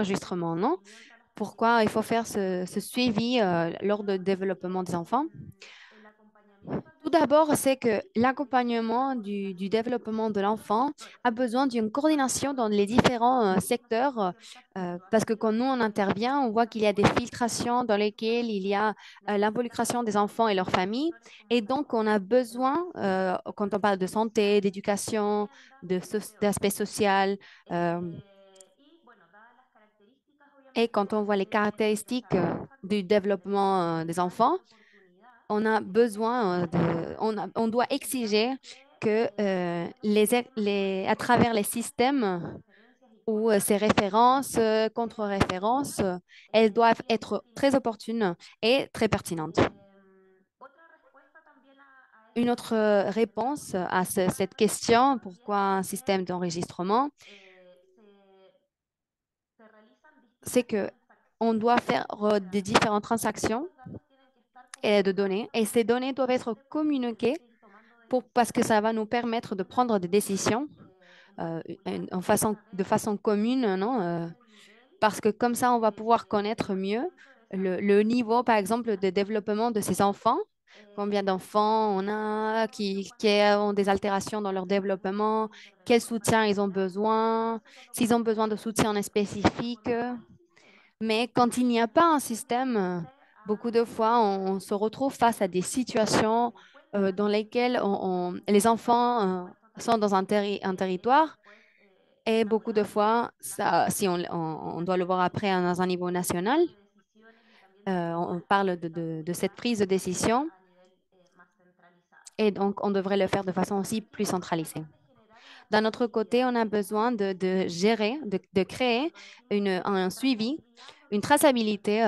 enregistrement, non? Pourquoi il faut faire ce suivi lors du développement des enfants? El acompañamiento al Tout d'abord, c'est desarrollo que requiere de una l'accompagnement du coordinación développement de l'enfant a multisectorial besoin d'une para coordination dans poder les différents secteurs facilitar parce que quand nous, on situaciones intervient, on voit en qu'il las y a des cuales filtrations dans lesquelles il y a l'involucration des enfants et leurs familles. sectores como Et salud, donc, on a besoin, educación, quand on parle de santé, d'éducation, vivienda, entre d'aspect otros. social, euh, Y bueno, dadas las características et obviamente quand on voit les del caractéristiques desarrollo du infantil, développement des darles enfants, la oportunidad on a besoin on doit exiger que que tengan una à coordinación travers les entre sus systèmes referencias y ou formas ces de références, contre-références, atención elles doivent siempre être très equilibrada. opportunes et très pertinentes. Otra respuesta también a Une esta autre réponse à cette pregunta question, también pourquoi un es que système d'enregistrement, se realizan c'est distintas que on doit faire o des sea, différentes transactions estos datos tienen que estar et de données, comunicados et ces données doivent être constantemente porque tenemos communiquées que ir tomando parce que decisiones ça va nous permettre de en prendre des relación décisions en particular de saber façon commune, non? cuál es el nivel Parce que comme ça, on va pouvoir de connaître mieux conocimiento, desarrollo le y niveau, par exemple, de atención développement de ces enfants. Combien d'enfants on a qui ont des altérations dans leur développement, quel soutien ils ont besoin, s'ils ont besoin de soutien en spécifique. Mais quand il n'y a pas un système, beaucoup de fois, on se retrouve face à des situations dans lesquelles les enfants sont dans un territoire et beaucoup de fois, ça, si on doit le voir après dans un niveau national, on parle de cette prise de décision et donc on devrait le faire de façon aussi plus centralisée. D'un autre côté, on a besoin de gérer, de créer un suivi, une traçabilité.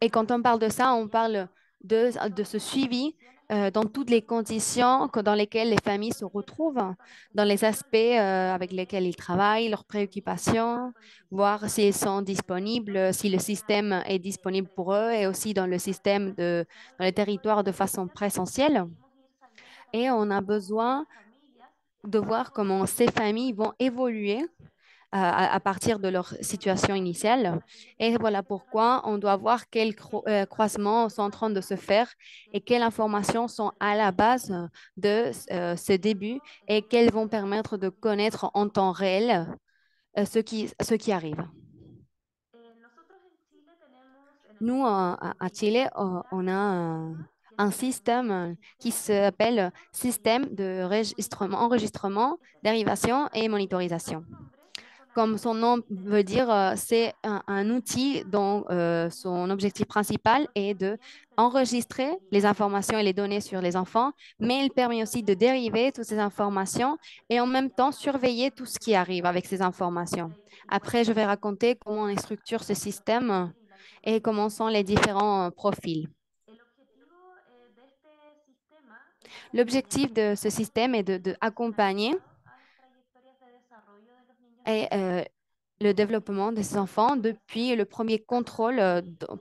Et quand on parle de ça, on parle de ce suivi dans toutes les conditions dans lesquelles les familles se retrouvent, dans les aspects avec lesquels ils travaillent, leurs préoccupations, voir s'ils sont disponibles, si le système est disponible pour eux et aussi dans le système dans les territoires de façon présentielle. Et on a besoin de voir comment ces familles vont évoluer à partir de leur situation initiale. Et voilà pourquoi on doit voir quels croisements sont en train de se faire et quelles informations sont à la base de ce début et quelles vont permettre de connaître en temps réel ce qui arrive. Nosotros en Chile tenemos en el Nous, Centro de à Chile, Inteligencia on y a Sistema, un tiene système un qui sistema de s'appelle monitoración, système de derivación y monitorización. enregistrement, Este dérivation sistema, et como monitorisation. su nombre, no Comme son solamente nom veut dire, c'est identifica un outil dont a los niños son objectif pequeños principal con est de trastornos enregistrer les desarrollando informations et les données sur les enfants, mais il permet aussi de dériver toutes ces informations et en même temps surveiller tout ce qui arrive avec ces informations. Après, je vais raconter comment on structure ce système et comment sont les différents profils. El objetivo de este sistema es acompañar L'objectif de ce système est de accompagner personalizado a las trayectorias de desarrollo de los niños y et, niñas. le développement de ces enfants depuis le premier contrôle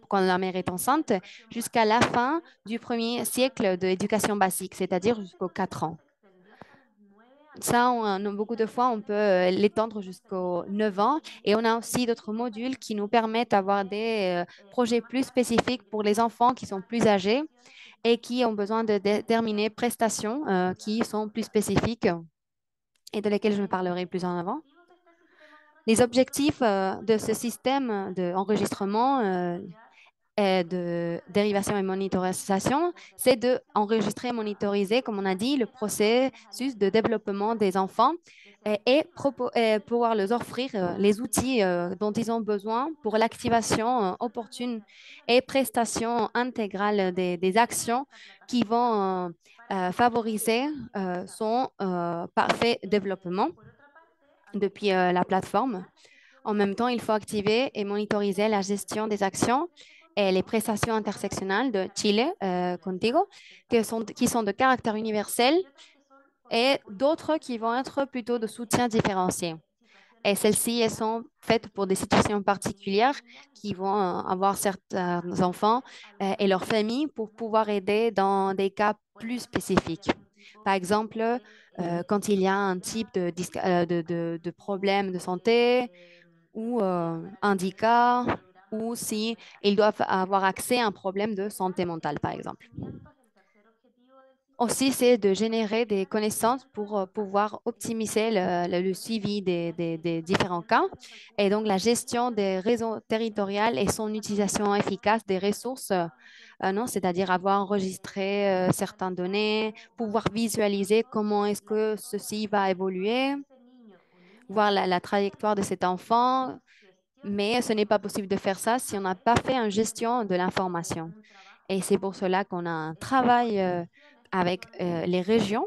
quand la mère est enceinte jusqu'à la fin du premier siècle de l'éducation basique, c'est-à-dire Este jusqu'aux 4 concepto ans. se extendió hasta los 9 años Ça, y beaucoup la de fois, on dirección peut educativa l'étendre jusqu'aux permite 9 así ans. Et brindar on a apoyo aussi d'autres específico para modules los qui nous niños permettent d'avoir que des projets más plus tarde spécifiques pour les ingresan enfants qui sont a plus âgés generaciones que et están qui ont besoin de déterminer prestations qui sont plus desarrollando. spécifiques et de lesquelles je parlerai plus Los en avant. objetivos de este sistema de Les registro objectifs y de ce monitorización système están d'enregistrement en desarrollar de procesos de dérivation et desarrollo monitorisation, desde la c'est de infancia enregistrer et monitoriser, comme on a dit, le generando las processus de alianzas développement des necesarias enfants que sean útiles et desde el pouvoir punto leur de offrir vista les de la outils dont ils ont comunicación besoin pour y la l'activation desarrollo opportune reactiva de et estos prestation procesos. intégrale des Utilizan actions esta qui plataforma vont para acompañar favoriser el son desarrollo. parfait développement Por otra parte, depuis además la de plateforme. activar la gestión En de même temps, il acciones, faut activer et existe monitoriser la la gestion des implementación actions de este et les control prestations con algunas intersectionnelles de Chile, particularidades Contigo, qui sont específicas de caractère universel y otras que son por et apoyo d'autres qui vont especializado être plutôt de en soutien différencié. Et situaciones celles-ci, elles particulares sont faites pour des situations de niños particulières y niñas en qui vont situación de avoir riesgo. certains enfants et Algunas leurs de ellas familles pour muy pouvoir aider específicas. dans des cas Por plus ejemplo, si hay spécifiques. algún tipo Par exemple, de quand il y a un type discapacidad, algún de tipo problème de de santé ou handicap, ou si ils doivent avoir accès à un problème de santé mentale, par exemple. el tercer objetivo del Aussi, sistema c'est de es générer des connaissances pour pouvoir optimiser le suivi des différents cas et donc la gestion des réseaux territoriaux et son utilisation efficace des ressources, non, c'est-à-dire avoir enregistré certaines données, pouvoir visualiser comment est-ce que ceci va évoluer, ese niño o niña voir la tenga trajectoire de cet enfant, gestión de mais ce n'est pas possible de faire ça si on n'a pas fait une gestion de l'information. un trabajo Et c'est pour cela qu'on a un con travail regiones que avec son les régions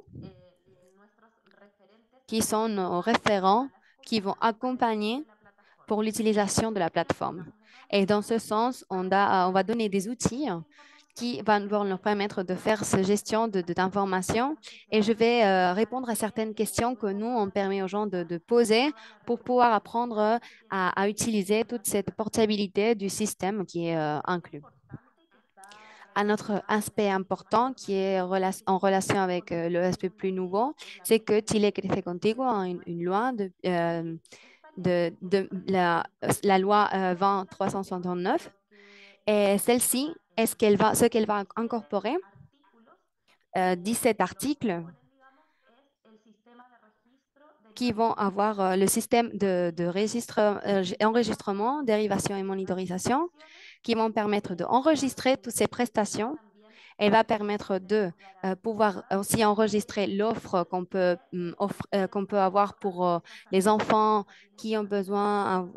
nuestros referentes qui sont nos a référents las qui vont comunidades para el uso accompagner de la plataforma. pour l'utilisation de la Les plateforme. damos Et dans herramientas ce sens, para on va donner des outils esta información vont leur permettre de faire cette gestion d'informations. que se Et je vais hace répondre à certaines questions que nous, on permet aux gens de poser toda la pour pouvoir apprendre responsabilidad que tiene que à tener utiliser toute la cette plataforma. portabilité du système qui est Algo inclus. importante y que está Un autre relacionado con aspect el sistema de important qui formación est en relation avec le conocido aspect plus comúnmente nouveau, es la c'est Ley que Chile General Crece de Contigo a Derechos une Humanos. loi Y esta ley de la establece loi que es una ley, 20-369. pero que Et celle-ci, encierra ce qu'elle va 17 incorporer, artículos. 17 Lo que articles proponen, digamos, es el sistema de registro, qui vont derivación y avoir le monitorización système de enregistrement, dérivation et de las monitorisation, prestaciones qui vont permettre para d'enregistrer toutes ces y prestations. también Elle va permettre de tenemos pouvoir garantizada aussi enregistrer l'offre qu'on peut avoir pour les enfants qui ont besoin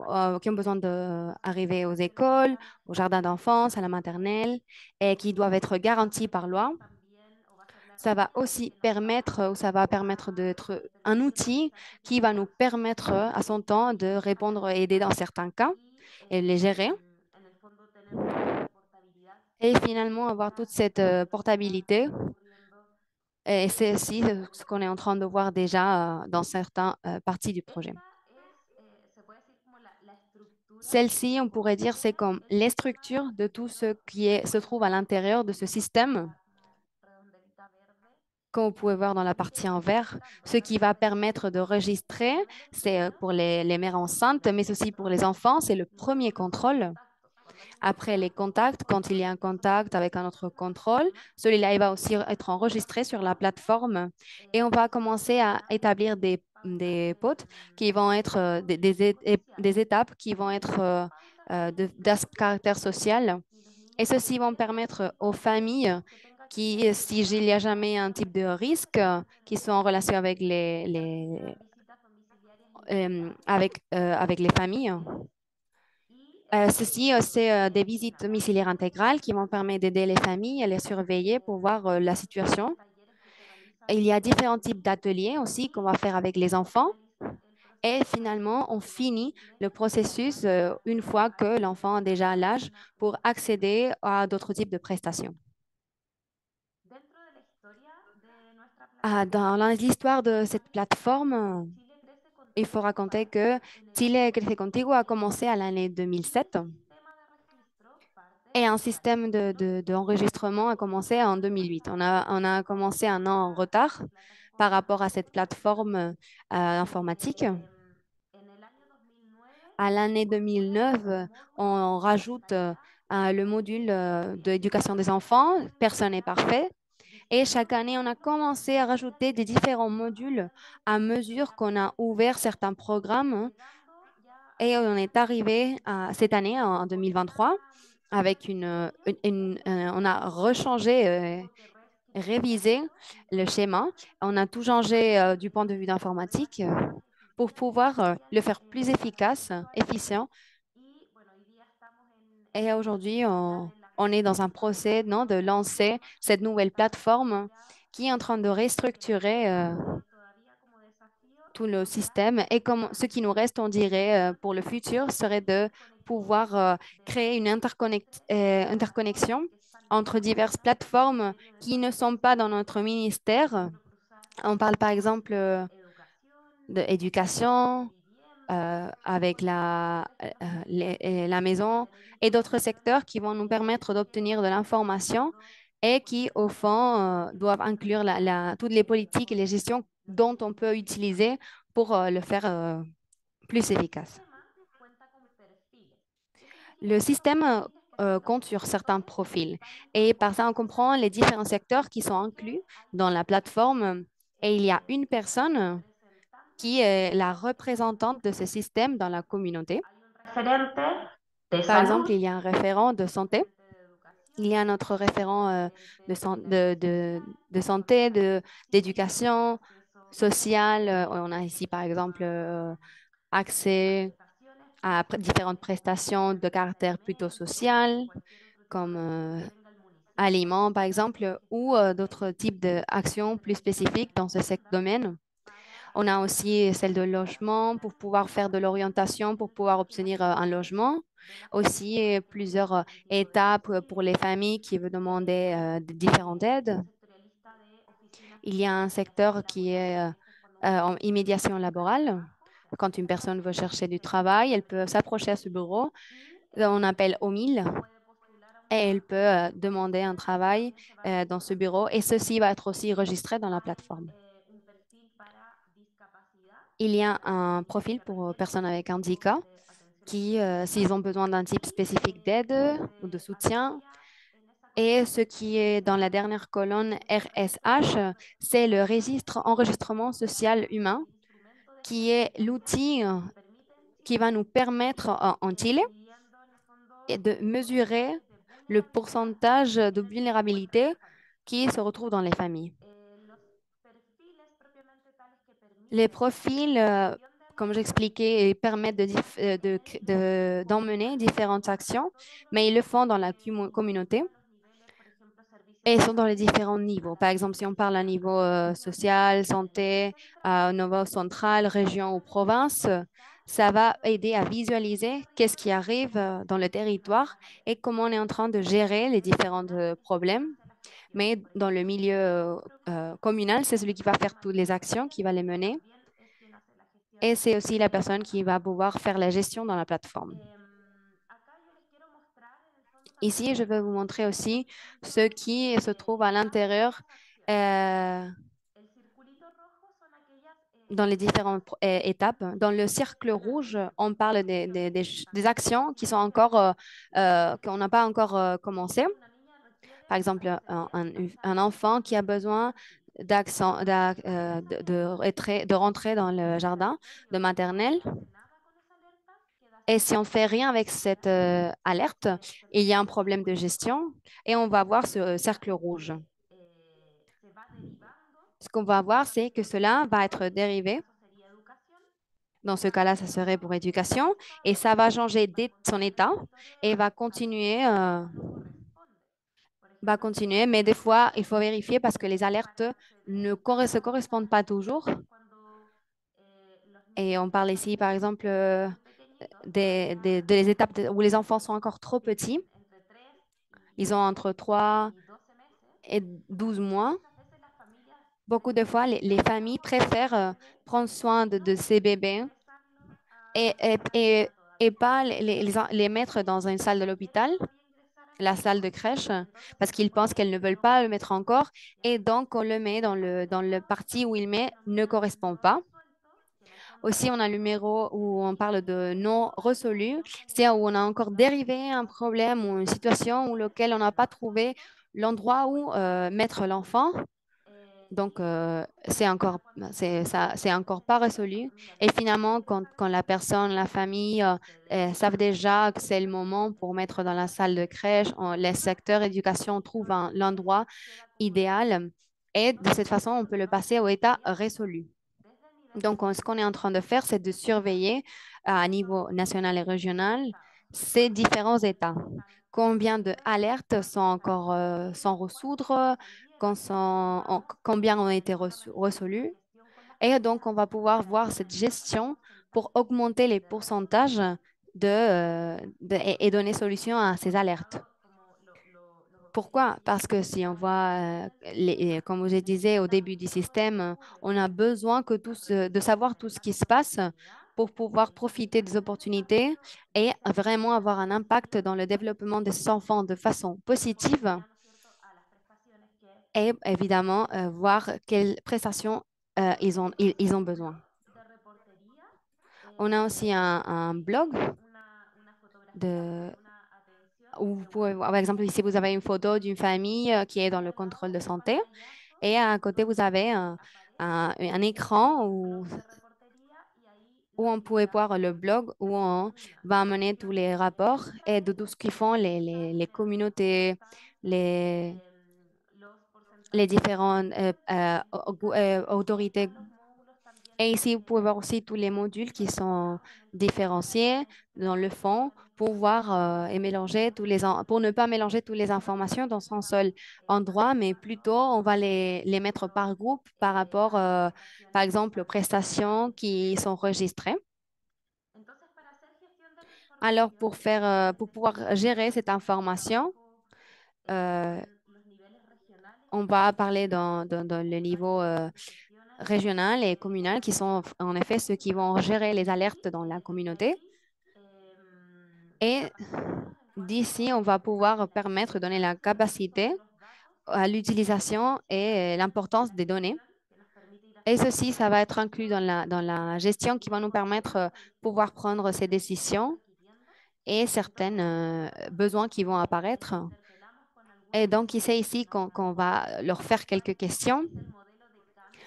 d'arriver aux écoles, au jardin d'enfance, à la maternelle, et qui doivent être garantis par loi. también o va a ser la Ça va herramienta aussi que nos va permettre, ou ça va permettre a d'être un outil permitir qui va fiscalizar nous permettre à son temps de a las répondre et aider dans entidades certains cas y et les gérer. en el fondo tener toda esta portabilidad Et que finalement, avoir toute necesita cette lo que está portabilité. ocurriendo Et c'est aussi ce actualmente. qu'on est en train de voir déjà dans certaines parties du projet. Esta es, se puede decir como la estructura Celle-ci, que on pourrait dire, c'est contiene comme el les sistema de structures de tout registro ce qui se trouve à que l'intérieur de ce système, la como redondelita verde comme vous pouvez voir dans la que partie en va vert. registrando Ce qui tanto va en permettre de registrer, segundo c'est término pour les mères enceintes, mais aussi pour les enfants, c'est le premier luego los contrôle. contactos, cuando hay un Après les contacto con contacts, otro quand il y menor, a un eso va a contact ser avec un registrado autre en la contrôle, plataforma. celui-là, il va aussi être Y la enregistré sur la parte abajo plateforme et on va commencer à sería établir des potes qui vont être des étapes qui vont être pautas de d'un discriminación caractère social. y los Et niños y ceci vont niñas permettre aux familles que tengan qui, si il y a jamais un type de risque, qui sont en relation avec realizar visitas domiciliarias inmediatas avec les familles. y Ceci, c'est des visites domiciliaires intégrales qui vont permettre d'aider les familles à les surveiller pour voir la situation. talleres que se realizan Il y a con différents los types niños d'ateliers aussi qu'on y va faire avec les se enfants. finaliza el Et proceso para que finalement, on el niño finit o le niña processus puedan une fois que l'enfant a déjà acceder a l'âge una pour prestación. accéder à d'autres types de prestations. Dentro de la historia de nuestra plataforma, Dans l'histoire de cette plateforme, Chile Crece il faut Contigo raconter que parte en el año Chile Crece Contigo a 2007 commencé à l'année y el 2007 sistema de registro parte et un este año, système d'enregistrement a 2008. commencé en 2008. On a commencé un an en retard par Plataforma rapport à cette Chile plateforme informatique. en el año 2009 À se l'année incorpora 2009, el módulo on de rajoute fiscalidad le module d'éducation des y enfants. desde el Personne n'est 2009 parfait. Et chaque distintos année, on a módulos commencé de à guía rajouter des différents modules conociendo à distintos mesure qu'on programas a ouvert específicos, certains programmes. llegando ya a Et on este est año arrivé à cette année, en con 2023, avec rediseño on a rechangé, porque RESC révisé 500 le schéma. On a tout changé du point de vue d'informatique problemáticas que pour existían y pouvoir le existían faire plus para los efficace, usuarios. efficient. Y bueno, hoy día estamos Et aujourd'hui, darle la on est dans un actualización de la procès, non, de nueva lancer plataforma cette y nouvelle estamos plateforme ya qui est en train de restructurer todavía como desafío tout le estructurar système. Et comme ce qui nous reste, on dirait, pour le futur, serait de pouvoir conectividad de créer une interconnexion que están entre lejos diverses del plateformes Ministerio de qui ne Salud, sont pas dans notre ministère. pero cruzar On parle par con exemple educación, con d'éducation vivienda, avec con sectores que también la maison et d'autres secteurs qui vont nous permettre d'obtenir de l'information fondo et con qui, au fond, doivent inclure toutes les politiques et les gestions los dont on peut distintos sistemas. utiliser pour le faire plus El efficace. sistema cuenta Le système compte sur certains profils et par ça, on comprend les différents secteurs qui sont inclus dans la plateforme et il y a une personne qui est la représentante de ce système dans la communauté. hay un referente de Par exemple, salud, il y a un référent de santé, referente de il y a educación, un autre référent referente de de bienestar, santé, siguiendo el d'éducation proceso sociale. On a de ici, par exemple, continuar las accès prestaciones à que différentes prestations de ofrece caractère plutôt alimentos o social, cualquier otro tipo comme de acción que tenga el municipio aliments, par exemple, ou gestionado d'autres en, types d'actions plus en temas de spécifiques dans ce vivienda domaine. para On a aussi celle de que las logement familias pour pouvoir faire de puedan l'orientation, pour pouvoir definir obtenir un financiamiento logement. de las Aussi, prestaciones que plusieurs necesitan algún tipo de étapes pour les subsidio. familles qui veulent demander de différentes aides. Un sectorialista de oficinas Il y a un de mediación secteur qui est laboral. Este es cuando una en persona immédiation quiere buscar laborale. trabajo, se Quand une acerca personne veut chercher du se dirige travail, a elle este peut s'approcher à ce sectorialista bureau. y On appelle au 1000 puede postular a un et elle trabajo. peut demander un Entonces travail también se va dans ce verificando bureau et si ceci va être aussi enregistré dans la hay plateforme. un perfil para discapacidad, Il y a que un profil se pour requiere personnes algún avec tipo handicap de atención qui, específica s'ils ont besoin d'un type y spécifique d'aide ou de donde soutien. aparecería en esa Et columna ce qui est dans la dernière colonne un registro RSH, c'est le registre enregistrement social llamado humain, el instrumento de qui est geolocalización l'outil que nos permite en qui Chile, va nous permettre en Chile midiendo en el et fondo de mesurer porcentajes de le vulnerabilidad pourcentage de en el que se encuentran vulnérabilité las familias. qui se retrouve dans les familles. Los perfiles propiamente tales que Les permiten profils, la gestión de comme alertas j'expliquais, permettent tienen que d'emmener coordinar différentes actions, todos mais ils le font dans la los communauté distintos niveles, por ejemplo, servicios et de ils sont dans les salud différents a niveaux. la Par exemple, si on parle à un Secretaría niveau de Educación, social, del santé, centro à un niveau central, région ou inmediatamente province, visualiza ça va los aider à distintos visualiser qu'est-ce qui desarrollos y arrive cómo se dans le están manejando territoire las et alertas. comment on est en train de gérer les El différents personal de gestión problèmes. hace la gestión. Mais Por dans le ejemplo, milieu communal, c'est celui qui va faire toutes les actions, qui va les pero mener. también es quien hace la gestión Et c'est aussi la en la personne qui va plataforma. pouvoir faire la gestion dans la plateforme. Acá yo les quiero mostrar en el fondo también Ici, je vais vous montrer los aussi ce distintos qui se trouve à etapas de l'intérieur las acciones. euh, El circulito rojo son aquellas dans les acciones différentes étapes. Dans le que cercle están rouge, adelante, on parle acciones que des están actions qui sont encore, iniciando. qu'on n'a pas encore commencé. Si una niña requiere Par exemple, acceder al un jardín enfant qui a de su besoin perfil, de, inmediatamente de rentrer dans le el jardin laboratorio de no maternelle. hace nada con esa alerta, queda Et sin si on fait efecto rien avec y cette la niña alerte, il y a un permanece en problème de circulito rojo. gestion et on va voir ce Entonces, cercle rouge. se va derivando Ce qu'on va a voir, los c'est que distintos cela va niveles. être En este dérivé. caso sería educación. Dans ce Va cas-là, ça serait cambiando pour de éducation et estado ça va changer para son encontrar el état territorio et a donde la persona corresponde. Por va ejemplo, si continuer. Mais des corresponde fois, il faut vérifier parce que les alertes para acceder ne se a un correspondent pas jardín toujours. cuando los Et niños on parle están ici, par exemple, muy pequeñitos, todavía des étapes où les enfants sont encore trop petits. tienen entre 3 Ils ont entre 3 y 12 meses, et 12 mois. muchas veces las familias Beaucoup de fois, les prefieren familles préfèrent proceder prendre soin y no de ces bébés ingresarlos al et, jardín todavía. pas les mettre dans une salle de Prefieren l'hôpital, todavía ingresar al la salle jardín. de crèche, Entonces se parce qu'ils pensent supone qu'elles ne que veulent no pas le mettre corresponde. encore. Et ¿Ya? donc, on le met dans dans le Después parti où il met ne también correspond no pas. resuelto, que en el fondo Aussi, es on a le cuando numéro où on parle de non résolu, no se le c'est ha où on a encore encontrado dérivé un problème ou une situation où después lequel on n'a el pas trouvé adulto l'endroit où vuelve a mettre ingresar. l'enfant. Y Donc, ya cuando se c'est entiende encore ese pas nivel, la résolu. familia Et decide finalement, ingresar en quand el la jardín, personne, la famille procede savent déjà que a c'est le moment pour mettre dans la salle de crèche, les ingresar. secteurs éducation trouvent Entonces, l'endroit queda como idéal. Et de cette façon, on peut le entonces passer au état sería résolu. desde el nivel Donc, ce qu'on est en train de faire, c'est de surveiller à los niveau national et distintos régional estados, ces différents cuántos états. están Combien resueltos, d'alertes sont cuántos están encore sans pendientes, cuántos se résoudre, resolvieron. Y vamos combien ont en el été fondo realizando una résolus. gestión con las Et donc, familias on va pouvoir para voir ir cette aumentando los gestion pour porcentajes augmenter les de resolución. pourcentages et donner solution à ces alertes. Dado como los Pourquoi? objetivos Parce que si on principales de las voit, alertas, comme je disais au necesitamos début du que todo lo que système, ocurre on a besoin que de savoir tout ce representa qui se como passe oportunidad pour pouvoir el profiter generar des ese opportunités desarrollo y et ese vraiment avoir un impact crecimiento dans le développement de ces enfants de façon en positive conformidad, ¿no es cierto?, a las prestaciones que et évidemment voir quelles prestations ils ont artículo besoin. de reportería On a aussi un blog una fotografía, de, Ou vous pouvez voir, par exemple, ici, vous avez une photo d'une famille qui est dans le contrôle de santé. Et à côté, vous avez un écran où on pouvait voir le blog où on va amener tous les rapports et de tout ce qu'ils font les communautés, les, les différentes autorités. Et ici, vous pouvez voir aussi tous les modules qui sont différenciés dans le fond pour voir et mélanger pour ne pas mélanger toutes les informations dans un seul endroit, mais plutôt on va les mettre par groupe par rapport, par exemple, aux prestations qui sont enregistrées. Entonces, para hacer gestión de la Alors, información, pour pouvoir gérer cette information, euh, en los niveles regionales on y va parler comunales, dans le niveau se gestionan régional et communal, qui sont en effet ceux qui vont gérer les alertes dans la desde communauté. ahí Et capacitarlos en d'ici, cuanto on va a pouvoir la permettre de donner la importancia del uso de capacité los datos à y l'utilisation et l'importance la des données. gestión que nos permite ir Et haciendo ceci, ça va être inclus seguimiento dans la gestion qui va nous luego de permettre de la pouvoir distribución de prendre ces tareas que vamos décisions requiriendo. et Entonces, certains besoins qui vont apparaître. interpelamos con Et algunos donc, ici, modelos de ici qu'on va leur faire quelques cuál questions. es el modelo de cambio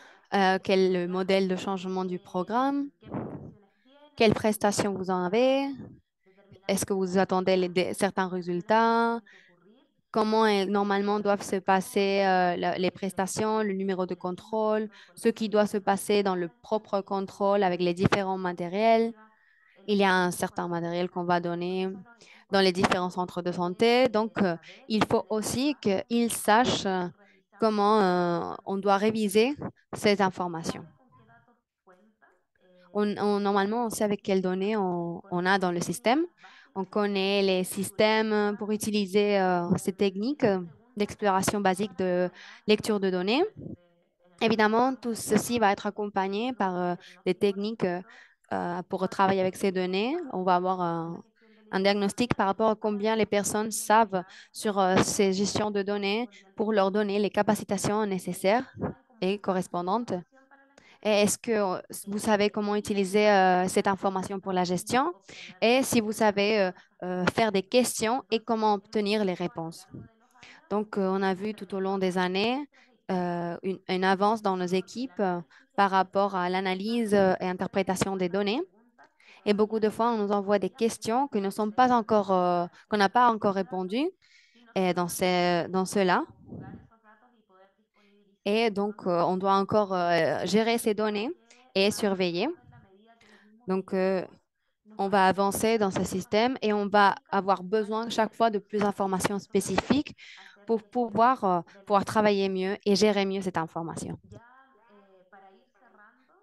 Quel est del le programa, modèle de changement du programme? qué prestaciones tiene, Quelles cuál es el prestations vous en avez? indicador, determinamos Est-ce que qué vous attendez certains acciones résultats? tienen que ocurrir Comment normalement y doivent se passer les prestations, le numéro de definimos contrôle, dentro del ce qui doit procedimiento se de passer dans le gestión propre contrôle avec les de différents forma matériels. colectiva en Il los y a un distintos certain cuerpos de matériel qu'on va salud. donner Esos los equipos dans les différents deben centres de de santé. Donc, saber il faut tener la aussi base qu'ils de sachent cómo realizamos comment los on doit diagnósticos, réviser ces informations. sabe con qué datos cuenta, Normalement, on sait avec quelles données on a conoce dans le système. técnicas On básicas connaît les de su systèmes pour especialidad. utiliser ces techniques Esta segunda d'exploration etapa basique está de acompañada lecture de données. en el caso de Évidemment, los tout ceci va être accompagné par des techniques diagnósticos pour cuántos travailler avec ces données. On va avoir en la gestión de la un diagnostic par información rapport à para combien les personnes savent identificar sur ces gestions de données orientación pour leur donner les capacitations nécessaires saben cómo et usar esta correspondantes. información para la Et gestión est-ce que vous savez comment y utiliser cette information pour la también gestion? obtener Et si vous respuestas savez a estas faire des preguntas. questions et Entonces, comment hemos obtenir les visto a lo réponses? largo de los años Donc, on a vu tout au long des mejoras en années nuestros equipos une avance dans nos el équipes análisis y par rapport à interpretación de los l'analyse datos et y interprétation des respuestas a données. preguntas que Et beaucoup todavía de no fois, on nous envoie des respondíamos questions que ne sont de pas esta encore, manera. qu'on n'a pas encore Los datos, répondues si nosotros dans queremos cela. conjugar esos datos y poder Et disponibilizarlos donc, on doit encore gérer ces données hay que et surveiller. avanzando en la medida que los mismos Donc, equipos nos on va vayan avancer dans entregando ce système información et on va específica avoir para besoin chaque fois de plus d'informations esos datos spécifiques hacer pour gestión de la pouvoir misma. travailler mieux et gérer mieux cette information. Ya para ir cerrando,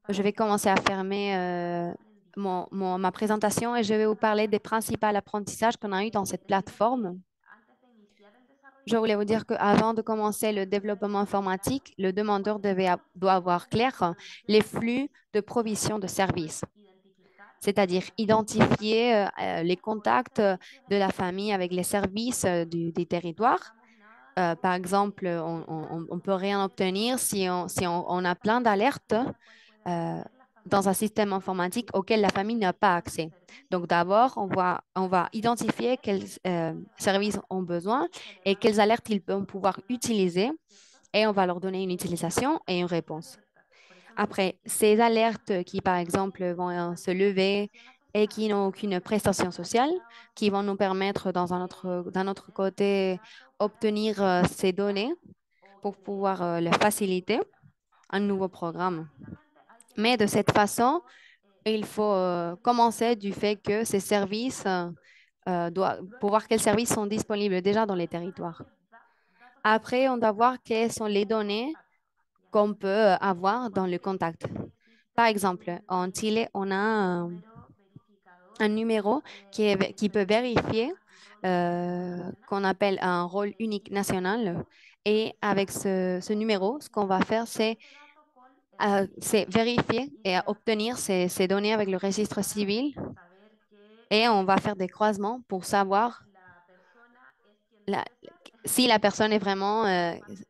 Je vais contarte commencer à los fermer principales aprendizajes ma présentation et je vais que vous parler des trabajamos. principaux apprentissages qu'on a eu dans cette Decirte plateforme. que antes de iniciar el Je desarrollo de voulais la vous dire plataforma, qu'avant de commencer le antes de développement desarrollarla, informatique, le demandeur doit cuáles avoir son las clair les credenciales flux de provision de services, identificar c'est-à-dire las identifier personas les con los contacts servicios de en el la famille avec les territorio. services des No territoires. hagamos nada con Par exemple, llenar on peut rien formularios obtenir si on a plein para d'alertes a la cual puede euh, acceder la dans un familia système informatique auquel la famille n'a pas identificar los accès. Donc servicios d'abord, on va que identifier quels requieren services ont besoin et generar quelles alertes ils vont pouvoir una utiliser respuesta, ¿cierto? et on va leur donner une utilisation et une Estas réponse. alertas, por ejemplo, Après, ces si alertes qui, par tienen exemple, vont se alguna lever prestación et asociada, qui n'ont por aucune ejemplo, prestation hay sociale, qui vont trabajos nous permettre d'un autre tenemos este côté dato para obtenir ces données identificar o pour pouvoir crear le un nuevo faciliter, programa. un nouveau Y programme. básicamente hay que Mais de cette empezar façon, por il faut commencer du fait que ces services, pour voir quels services sont disponibles déjà dans les luego saber territoires. qué datos Après, on podemos doit voir quelles sont obtener les del données contacto, ¿ya? qu'on peut avoir dans le contact. Par Existe exemple, en Chile, on a un número un verificador numéro que qui peut vérifier certifica rol único qu'on nacional appelle un rôle unique y national. Et avec revisar ce numéro, ce qu'on va faire, este dato con el registro c'est civil vérifier y et obtenir ces données avec le registre para civil. saber que Et on va faire des croisements pour savoir la persona es quien la- dice ser si la personne est vraiment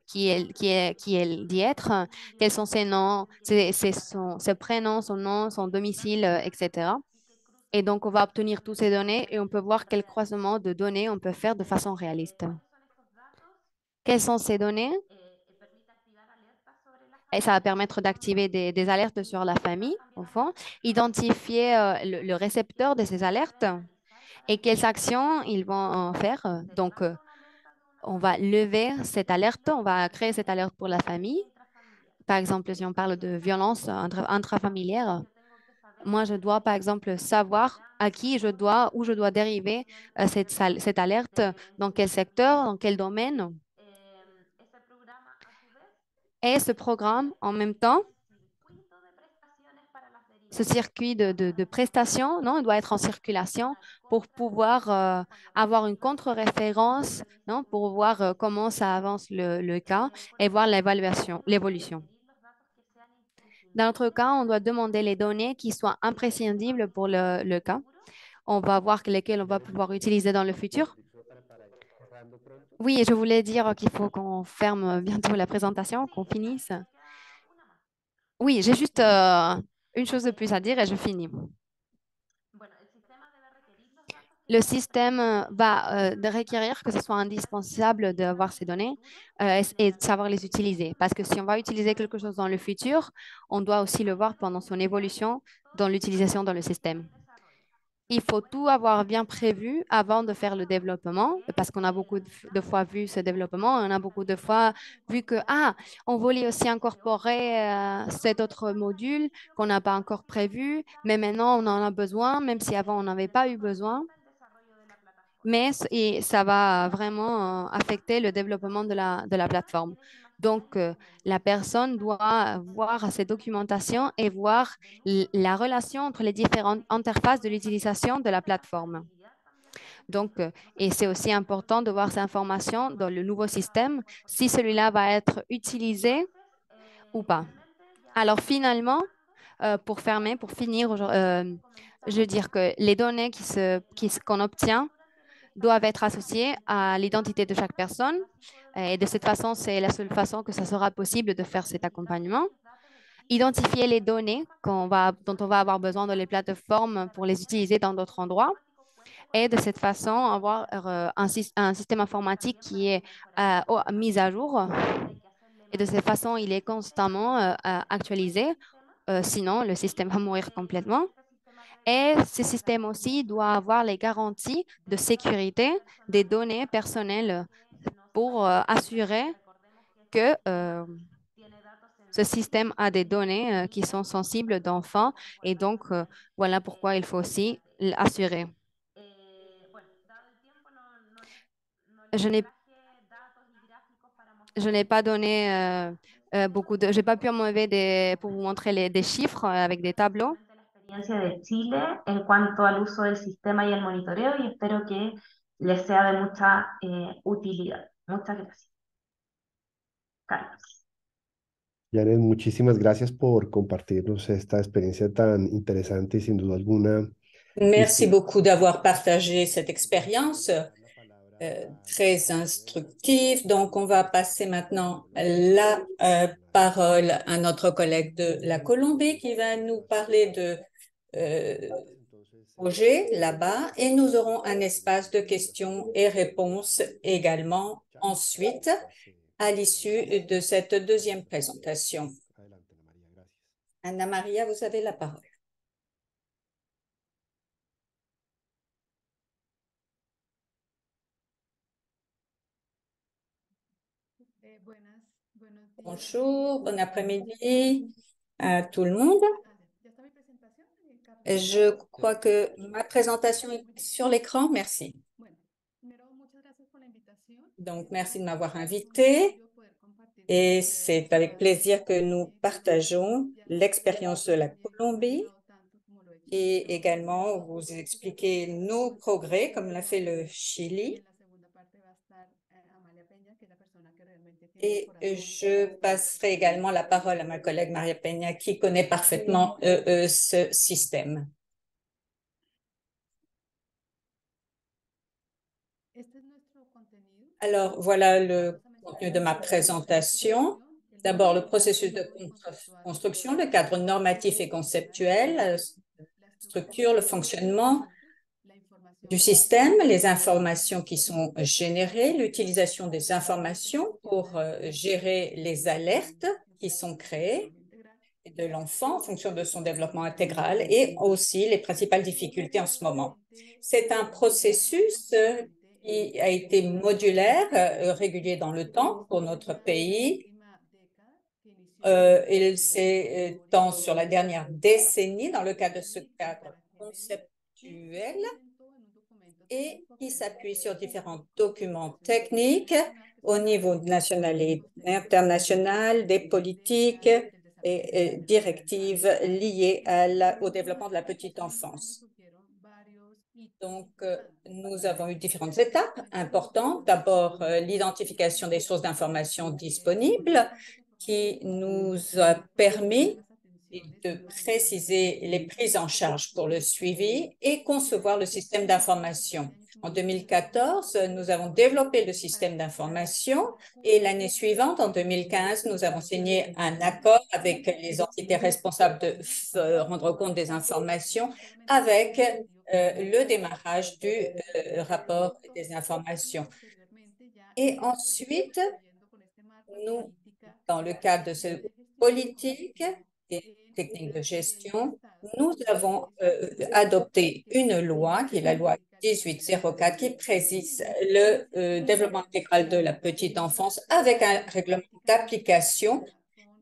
qui est d'y être, un quels sont ingreso ses noms, que tiene que ses realizar ses prénoms, son nom, son verificando domicile, los datos etc. y que Et donc, on va obtenir toutes ces données et on peut voir quel croisement de données on peut faire de façon réaliste. ¿Cuáles son estos datos Quelles sont que ces données? permite activar alertas sobre la Et ça va familia permettre y d'activer des alertes sur la famille, au también fond, hacer identifier le récepteur de ces se alertes pueden realizar para et quelles prevenir actions ils vont en faire. Donc, derivando una alerta de una on va familia lever cette alerte, on va créer cette violencia alerte pour la famille. intrafamiliar. Par exemple, si on parle de violence intrafamilière, Yo tengo que saber moi, je dois, par exemple, savoir à qui je dois, où je dois dériver cette alerte, dans quel secteur, dans quel domaine. ese programa a su vez Et ce tiene programme, en même temps, un circuito de prestaciones para las ce derivaciones circuit para de prestation, non, il doit être en circulation una pour pouvoir cuando avoir une recibe una situación y contre-référence, revise non, cómo pour va. voir comment ça avance le cas Por et voir ejemplo, l'évaluation, tenemos que l'évolution. requerir los datos que sean Dans notre imprescindibles cas, on para doit el demander les desarrollo données qui soient y que sepan imprescindibles pour le cas. futuro. On va voir lesquelles on va pouvoir utiliser dans le futur. Oui, et je voulais dire qu'il faut qu'on ferme bientôt la présentation, qu'on Sí, finisse. nos queda una más. Oui, j'ai juste une chose de plus à dire et je finis. Bueno, el sistema debe requerir los datos que Le sean système imprescindibles va para de requérir que ce soit poder indispensable d'avoir utilizarlos ces en el données futuro et de de manera savoir les utiliser. sostenible Parce que si on va y utiliser quelque chose dans le adecuada. futur, on doit aussi le voir pendant son évolution dans Todo l'utilisation antes dans de le iniciar système. el desarrollo. Il faut Bueno, tout avoir y bien prévu avant de faire le développement, que parce qu'on a beaucoup de fois datos vu ce développement, et on a beaucoup de también fois debemos vu que, incorporar ah, on voulait aussi este otro incorporer cet modelo de autre pago module beneficio qu'on que n'a pas estaba encore siendo prévu, utilizado mais maintenant on en a besoin, même si avant on n'avait pas eu besoin. teniendo en cuenta el desarrollo de la plataforma. Mais et ça va vraiment affecter le développement de la Persona plateforme. tiene que imaginar Donc, instrumentos la personne doit voir de ces documentations et voir del uso de la estos relation entre les différentes de que interfaces de poder l'utilisation de la facilitar la plateforme. accesibilidad también del sistema. Donc, No sé et si c'est me aussi explico. important de voir ces informations dans le nouveau système, Como el si concepto celui-là va básico. être utilisé Entonces, ou pas. finalmente, ya Alors para ir finalement, cerrando, pour fermer, pour finir, me je veux comentaba dire que les données el modelo qu'on de obtient captura tiene que estar doivent être asociado con associées el à número de l'identité de chaque tarjetas personne. básico del Et de cette usuario façon, c'est la seule façon que ça sera possible de faire cet registrar accompagnement. aquellos datos explícitos Identifier en les las données plataformas que dont on utilizamos va avoir y besoin dans les finalmente plateformes la pour les herramienta de utiliser dans d'autres seguimiento endroits. automático cuente con Et las de cette façon, actualizaciones avoir necesarias. un système informatique También qui para que est la información mis à jour. hay que hacerle Et de cette façon, il est mantenimiento sistema, constamment si se muere el actualisé. sistema, Sinon, le système va mourir complètement. este sistema debe Et contar ce con las système aussi garantías doit avoir les garanties de de los datos sécurité des personales données personnelles para que no se pour vayan a perder. assurer Recordemos que este que sistema tiene datos ce sensibles système a des de données qui niños sont y sensibles pacientes, d'enfants. Et por lo donc, tanto también voilà pourquoi il faut debería aussi ser. l'assurer. Bueno, dado el tiempo no Je les n'ai traje datos y gráficos para Je mostrarles n'ai pas la donné eficiencia del beaucoup sistema. de, j'ai pas pu enlever pour vous montrer des chiffres avec des tableaux. Básicamente la experiencia de Chile en cuanto al uso del sistema y el monitoreo y espero que les sea de mucha utilidad. Muchas gracias, Carlos. Janet, muchísimas gracias por compartirnos esta experiencia tan interesante y sin duda alguna Merci inspiradora. beaucoup d'avoir partagé cette expérience très instructive. Donc, on va passer maintenant la parole à notre collègue de la Colombie qui va nous parler de projet là-bas et nous aurons un espace de questions et réponses également ensuite à l'issue de cette deuxième présentation. Anna Maria, vous avez la parole. Bonjour, bon après-midi à tout le monde. Je crois que ma présentation est sur l'écran. Merci. Donc, merci de m'avoir invité et c'est avec plaisir que nous partageons l'expérience de la Colombie et également vous expliquer nos progrès comme l'a fait le Chili. Et je passerai également la parole à ma collègue Maria Peña qui connaît parfaitement ce système. Alors, voilà le contenu de ma présentation. D'abord, le processus de construction, le cadre normatif et conceptuel, structure, le fonctionnement du système, les informations qui sont générées, l'utilisation des informations pour gérer les alertes qui sont créées de l'enfant en fonction de son développement intégral et aussi les principales difficultés en ce moment. C'est un processus qui a été modulaire, régulier dans le temps pour notre pays. Il s'étend sur la dernière décennie dans le cadre de ce cadre conceptuel et qui s'appuie sur différents documents techniques au niveau national et international, des politiques et directives liées au développement de la petite enfance. Donc, nous avons eu différentes étapes importantes. D'abord, l'identification des sources d'informations disponibles qui nous a permis de préciser les prises en charge pour le suivi et concevoir le système d'information. En 2014, nous avons développé le système d'information et l'année suivante, en 2015, nous avons signé un accord avec les entités responsables de rendre compte des informations avec le démarrage du rapport des informations. Et ensuite, nous, dans le cadre de cette politique et techniques de gestion, nous avons adopté une loi, qui est la loi 1804, qui précise le développement intégral de la petite enfance avec un règlement d'application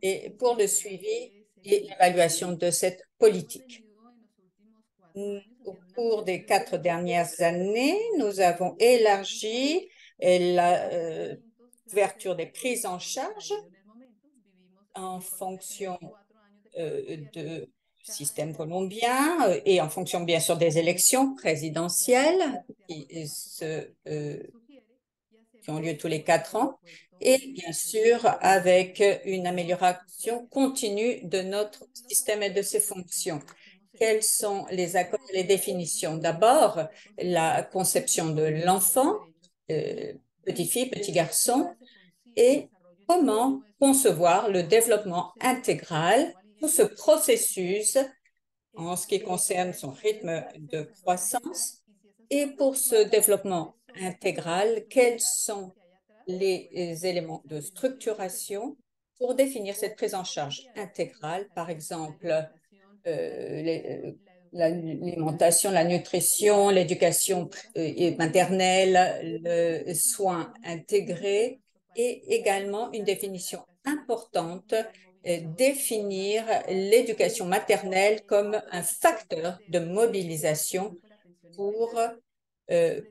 et pour le suivi et l'évaluation de cette politique. Au cours des 4 dernières années, nous avons élargi l'ouverture des prises en charge en fonction du système colombien et en fonction bien sûr des élections présidentielles qui ont lieu tous les 4 ans et bien sûr avec une amélioration continue de notre système et de ses fonctions. Quels sont les accords et les définitions? D'abord, la conception de l'enfant, petite fille, petit garçon, et comment concevoir le développement intégral pour ce processus en ce qui concerne son rythme de croissance. Et pour ce développement intégral, quels sont les éléments de structuration pour définir cette prise en charge intégrale, par exemple l'alimentation, la nutrition, l'éducation maternelle, le soin intégré et également une définition importante, définir l'éducation maternelle comme un facteur de mobilisation pour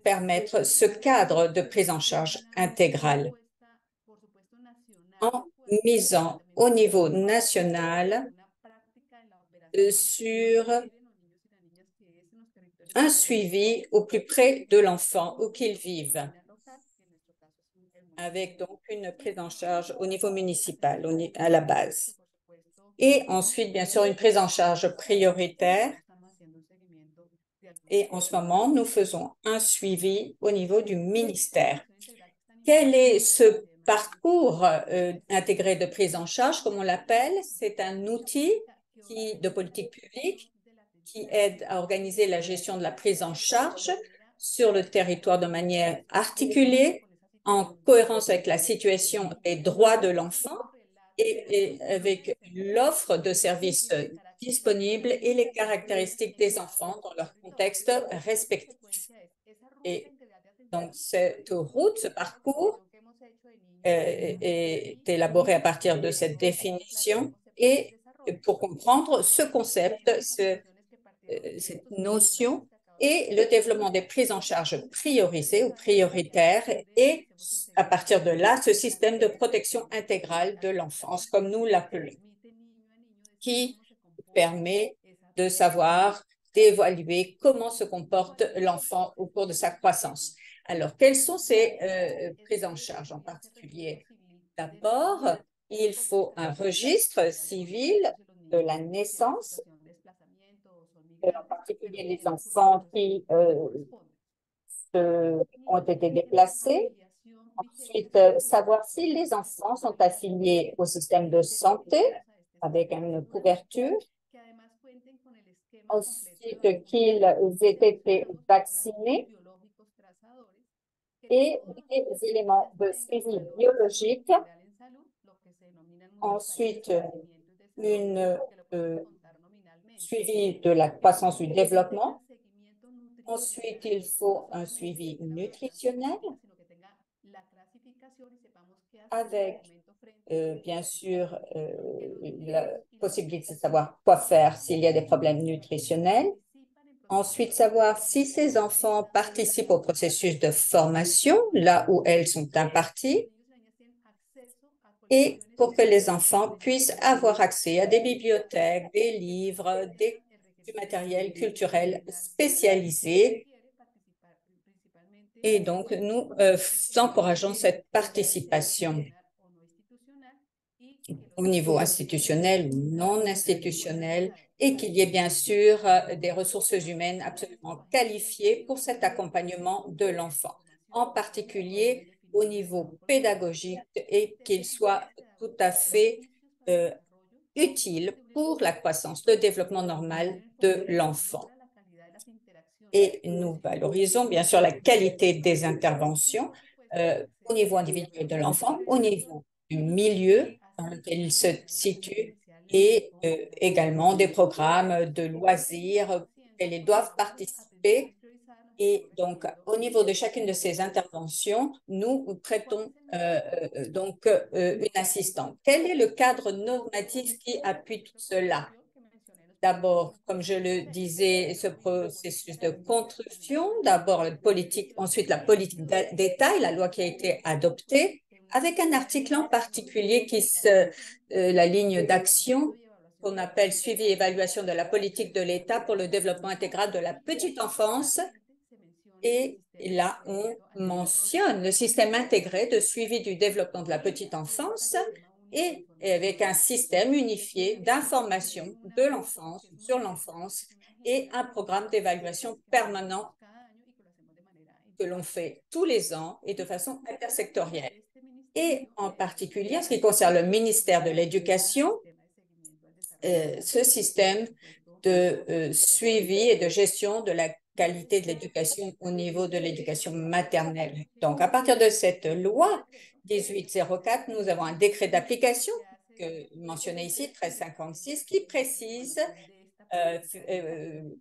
permettre ce cadre de prise en charge intégrale en misant au niveau national sur un suivi au plus près de l'enfant où qu'il vive, avec donc une prise en charge au niveau municipal, à la base. Et ensuite, bien sûr, une prise en charge prioritaire. Et en ce moment, nous faisons un suivi au niveau du ministère. Quel est ce parcours intégré de prise en charge, comme on l'appelle? C'est un outil de politique publique qui aide à organiser la gestion de la prise en charge sur le territoire de manière articulée, en cohérence avec la situation et droits de l'enfant et avec l'offre de services disponibles et les caractéristiques des enfants dans leur contexte respectif. Et donc, cette route, ce parcours est élaboré à partir de cette définition et pour comprendre ce concept, cette notion et le développement des prises en charge priorisées ou prioritaires et à partir de là, ce système de protection intégrale de l'enfance, comme nous l'appelons, qui permet de savoir, d'évaluer comment se comporte l'enfant au cours de sa croissance. Alors, quelles sont ces prises en charge en particulier? D'abord, il faut un registre civil de la naissance, en particulier les enfants qui ont été déplacés. Ensuite, savoir si les enfants sont affiliés au système de santé avec une couverture. ensuite qu'ils aient été vaccinés et des éléments de suivi biologique. Ensuite, une suivi de la croissance du développement. Ensuite, il faut un suivi nutritionnel avec, bien sûr, la possibilité de savoir quoi faire s'il y a des problèmes nutritionnels. Ensuite, savoir si ces enfants participent au processus de formation, là où elles sont imparties, et pour que les enfants puissent avoir accès à des bibliothèques, des livres, du matériel culturel spécialisé. Et donc, nous encourageons cette participation au niveau institutionnel ou non institutionnel, et qu'il y ait bien sûr des ressources humaines absolument qualifiées pour cet accompagnement de l'enfant, en particulier au niveau pédagogique, et qu'il soit tout à fait utile pour la croissance, le développement normal de l'enfant. Et nous valorisons bien sûr la qualité des interventions au niveau individuel de l'enfant, au niveau du milieu dans lequel il se situe, et également des programmes de loisirs auxquels ils doivent participer. Et donc, au niveau de chacune de ces interventions, nous prêtons une assistante. Quel est le cadre normatif qui appuie tout cela? D'abord, comme je le disais, ce processus de construction, d'abord ensuite la politique d'État et la loi qui a été adoptée, avec un article en particulier la ligne d'action qu'on appelle suivi et évaluation de la politique de l'État pour le développement intégral de la petite enfance. Et là, on mentionne le système intégré de suivi du développement de la petite enfance, et avec un système unifié d'information de l'enfance, sur l'enfance, et un programme d'évaluation permanent que l'on fait tous les ans et de façon intersectorielle. Et en particulier, en ce qui concerne le ministère de l'Éducation, ce système de suivi et de gestion de la qualité de l'éducation au niveau de l'éducation maternelle. Donc, à partir de cette loi 1804, nous avons un décret d'application mentionné ici, 1356, qui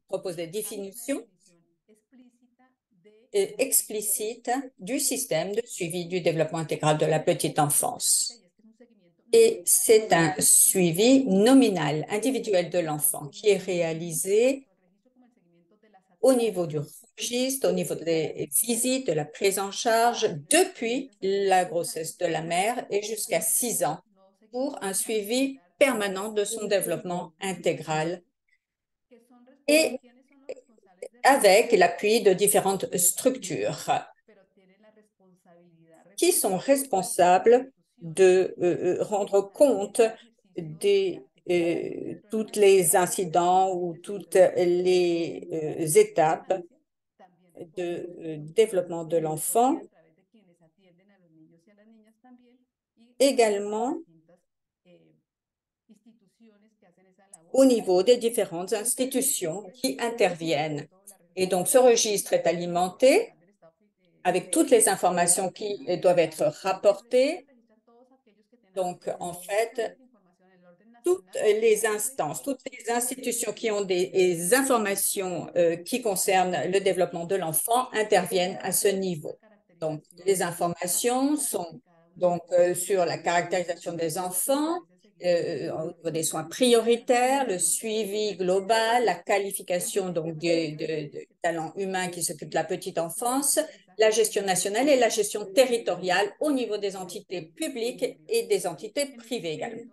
propose des définitions explicites du système de suivi du développement intégral de la petite enfance. Et c'est un suivi nominal, individuel de l'enfant qui est réalisé au niveau du registre, au niveau des visites, de la prise en charge depuis la grossesse de la mère et jusqu'à 6 ans pour un suivi permanent de son développement intégral, et avec l'appui de différentes structures qui sont responsables de rendre compte de tous les incidents ou toutes les étapes de développement de l'enfant, également au niveau des différentes institutions qui interviennent. Et donc, ce registre est alimenté avec toutes les informations qui doivent être rapportées. Donc, en fait, toutes les instances, toutes les institutions qui ont des informations qui concernent le développement de l'enfant interviennent à ce niveau. Donc, les informations sont donc sur la caractérisation des enfants, au niveau des soins prioritaires, le suivi global, la qualification donc de talents humains qui s'occupent de la petite enfance, la gestion nationale et la gestion territoriale au niveau des entités publiques et des entités privées également.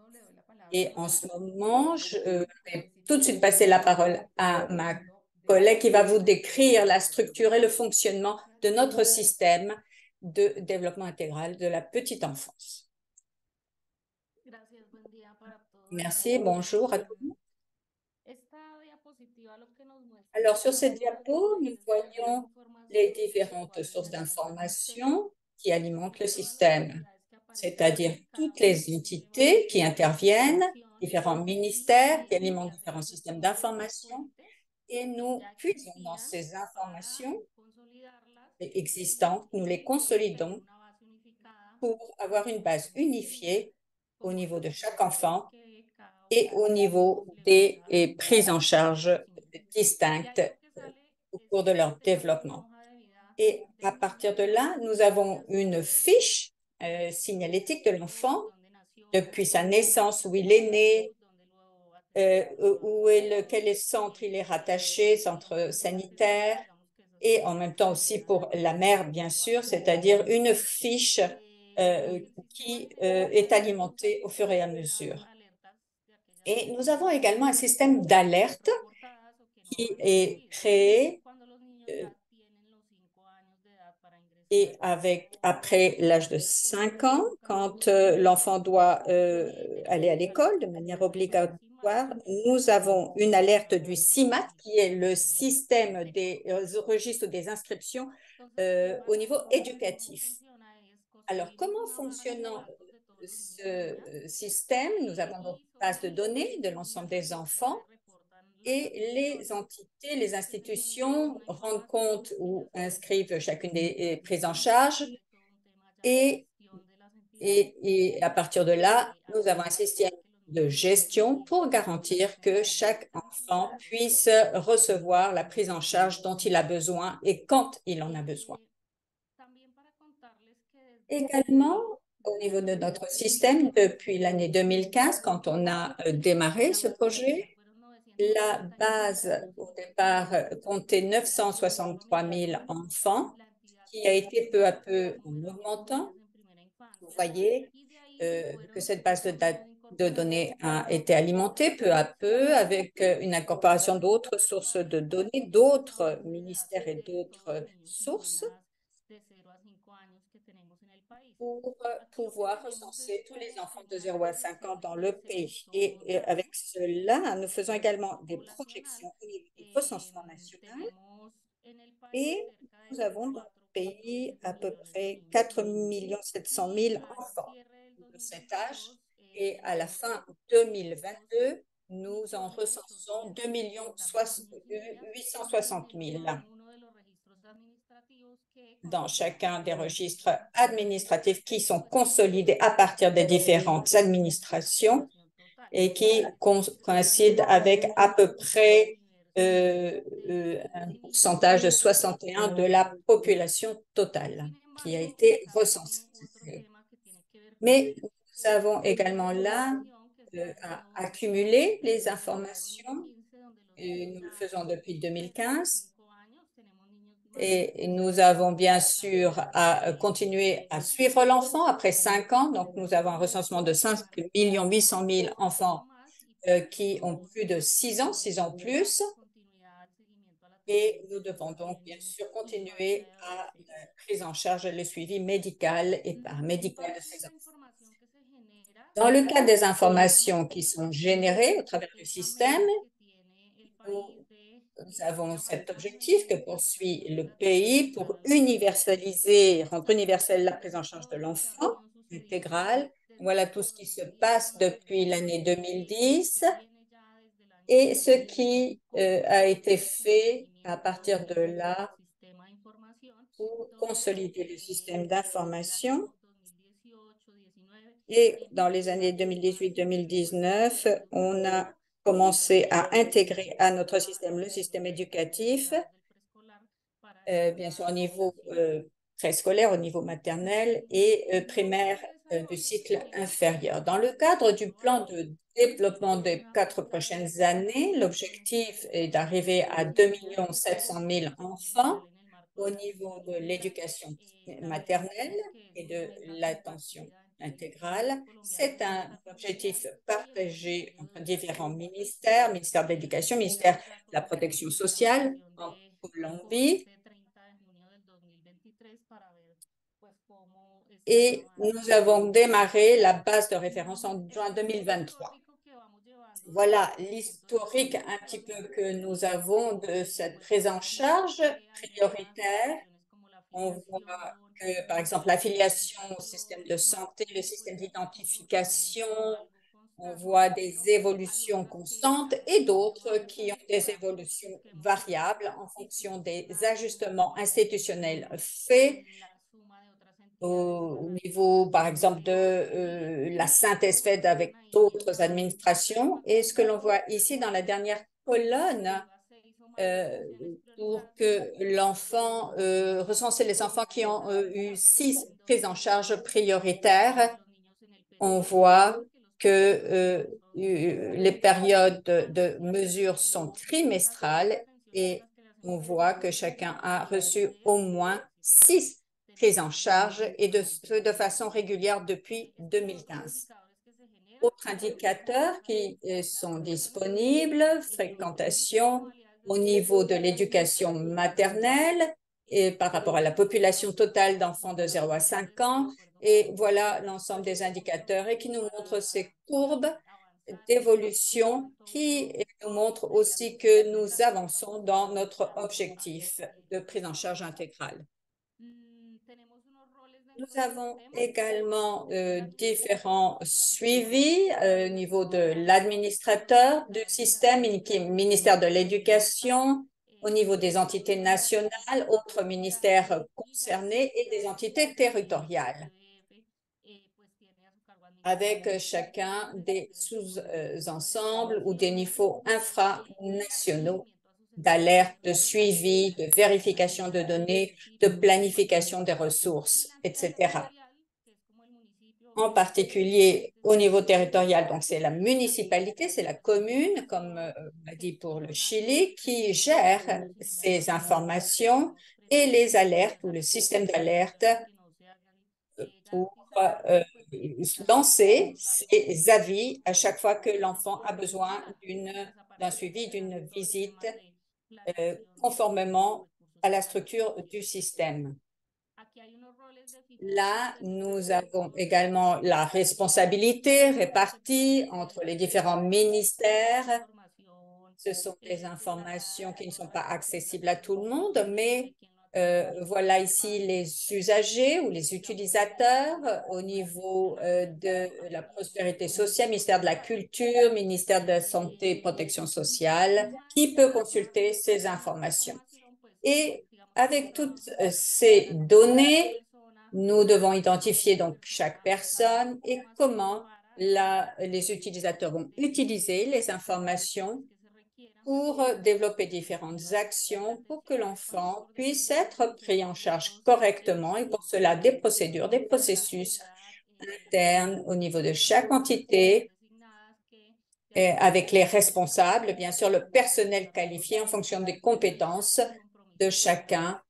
Et en ce moment, je vais tout de suite passer la parole à ma collègue qui va vous décrire la structure et le fonctionnement de notre système de développement intégral de la petite enfance. Merci, bonjour à tous. Alors, sur cette diapo, nous voyons les différentes sources d'informations qui alimentent le système, c'est-à-dire toutes les entités qui interviennent, différents ministères qui alimentent différents systèmes d'information, et nous puisons dans ces informations existantes, nous les consolidons pour avoir une base unifiée au niveau de chaque enfant et au niveau des prises en charge distinctes au cours de leur développement. Et à partir de là, nous avons une fiche signalétique de l'enfant depuis sa naissance, où il est né, quel est le centre il est rattaché, centre sanitaire, et en même temps aussi pour la mère, bien sûr, c'est-à-dire une fiche qui est alimentée au fur et à mesure. Et nous avons également un système d'alerte qui est créé et après l'âge de 5 ans, quand l'enfant doit aller à l'école de manière obligatoire, nous avons une alerte du CIMAT, qui est le système des registres des inscriptions au niveau éducatif. Alors, comment fonctionnant ce système? Nous avons donc une base de données de l'ensemble des enfants et les entités, les institutions rendent compte ou inscrivent chacune des prises en charge et à partir de là, nous avons un système de gestion pour garantir que chaque enfant puisse recevoir la prise en charge dont il a besoin et quand il en a besoin. Également, au niveau de notre système, depuis l'année 2015, quand on a démarré ce projet, la base au départ comptait 963 000 enfants, qui a été peu à peu en augmentant. Vous voyez que cette base de données a été alimentée peu à peu avec une incorporation d'autres sources de données, d'autres ministères et d'autres sources pour pouvoir recenser tous les enfants de 0 à 5 ans dans le pays. Et avec cela, nous faisons également des projections au niveau du recensement national et nous avons dans le pays à peu près 4 700 000 enfants de cet âge et à la fin 2022, nous en recensons 2 860 000 dans chacun des registres administratifs qui sont consolidés à partir des différentes administrations et qui coïncident avec à peu près un pourcentage de 61 de la population totale qui a été recensée. Mais nous avons également là à accumuler les informations. Et nous le faisons depuis 2015. Et nous avons bien sûr à continuer à suivre l'enfant après 5 ans. Donc, nous avons un recensement de 5 800 000 enfants qui ont plus de 6 ans plus. Et nous devons donc bien sûr continuer à la prise en charge et le suivi médical et paramédical de ces enfants. Dans le cas des informations qui sont générées au travers du système, nous avons cet objectif que poursuit le pays pour universaliser, rendre universelle la prise en charge de l'enfant intégrale. Voilà tout ce qui se passe depuis l'année 2010 et ce qui a été fait à partir de là pour consolider le système d'information. Et dans les années 2018-2019, on a commencé à intégrer à notre système le système éducatif, bien sûr au niveau préscolaire, au niveau maternel et primaire du cycle inférieur. Dans le cadre du plan de développement des 4 prochaines années, l'objectif est d'arriver à 2 700 000 enfants au niveau de l'éducation maternelle et de l'attention intégrale. C'est un objectif partagé entre différents ministères, ministère de l'Éducation, ministère de la Protection sociale en Colombie. Et nous avons démarré la base de référence en juin 2023. Voilà l'historique un petit peu que nous avons de cette prise en charge prioritaire. On voit que, par exemple, l'affiliation au système de santé, le système d'identification, on voit des évolutions constantes et d'autres qui ont des évolutions variables en fonction des ajustements institutionnels faits au niveau, par exemple, de la synthèse faite avec d'autres administrations. Et ce que l'on voit ici dans la dernière colonne, pour que l'enfant, recenser les enfants qui ont eu 6 prises en charge prioritaires, on voit que les périodes de mesure sont trimestrales et on voit que chacun a reçu au moins 6 prises en charge et de façon régulière depuis 2015. Autres indicateurs qui sont disponibles, fréquentation au niveau de l'éducation maternelle et par rapport à la population totale d'enfants de 0 à 5 ans. Et voilà l'ensemble des indicateurs et qui nous montrent ces courbes d'évolution qui nous montrent aussi que nous avançons dans notre objectif de prise en charge intégrale. Nous avons également différents suivis au niveau de l'administrateur du système, qui est le ministère de l'Éducation, au niveau des entités nationales, autres ministères concernés et des entités territoriales, avec chacun des sous-ensembles ou des niveaux infranationaux d'alerte, de suivi, de vérification de données, de planification des ressources, etc. En particulier au niveau territorial, donc c'est la municipalité, c'est la commune, comme on l'a dit pour le Chili, qui gère ces informations et les alertes ou le système d'alerte pour lancer ces avis à chaque fois que l'enfant a besoin d'un suivi, d'une visite conformément à la structure du système. Là, nous avons également la responsabilité répartie entre les différents ministères. Ce sont des informations qui ne sont pas accessibles à tout le monde, mais voilà ici les usagers ou les utilisateurs au niveau de la prospérité sociale, ministère de la Culture, ministère de la Santé et Protection sociale, qui peut consulter ces informations. Et avec toutes ces données, nous devons identifier donc chaque personne et comment les utilisateurs vont utiliser les informations pour développer différentes actions pour que l'enfant puisse être pris en charge correctement et pour cela des procédures, des processus internes au niveau de chaque entité et avec les responsables, bien sûr le personnel qualifié en fonction des compétences de chacun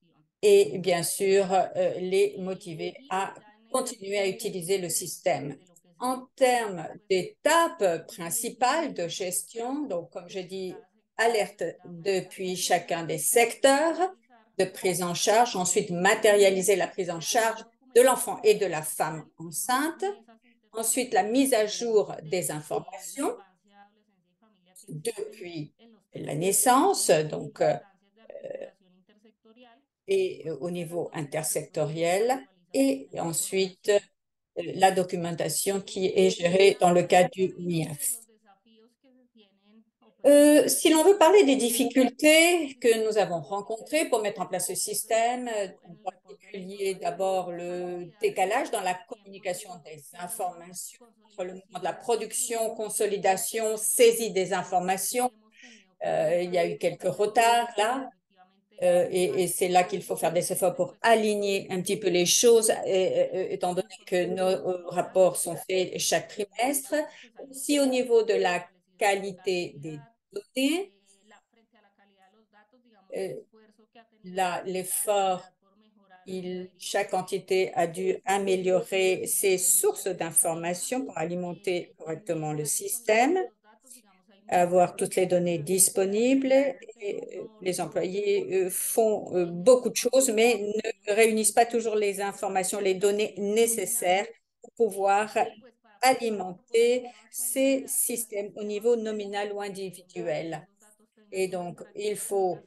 et bien sûr les motiver à continuer à utiliser le système. En termes d'étapes principales de gestion, donc comme je dis, alerte depuis chacun des secteurs de prise en charge, ensuite matérialiser la prise en charge de l'enfant et de la femme enceinte, ensuite la mise à jour des informations depuis la naissance, donc et au niveau intersectoriel, et ensuite la documentation qui est gérée dans le cadre du MIAF. Si l'on veut parler des difficultés que nous avons rencontrées pour mettre en place ce système, en particulier d'abord le décalage dans la communication des informations entre le moment de la production, consolidation, saisie des informations. Il y a eu quelques retards là. Et c'est là qu'il faut faire des efforts pour aligner un petit peu les choses, étant donné que nos rapports sont faits chaque trimestre. Aussi au niveau de la qualité des données, là, l'effort, chaque entité a dû améliorer ses sources d'informations pour alimenter correctement le système, avoir toutes les données disponibles. Et les employés font beaucoup de choses, mais ne réunissent pas toujours les informations, les données nécessaires pour pouvoir alimenter ces systèmes au niveau nominal ou individuel. Et donc, il faut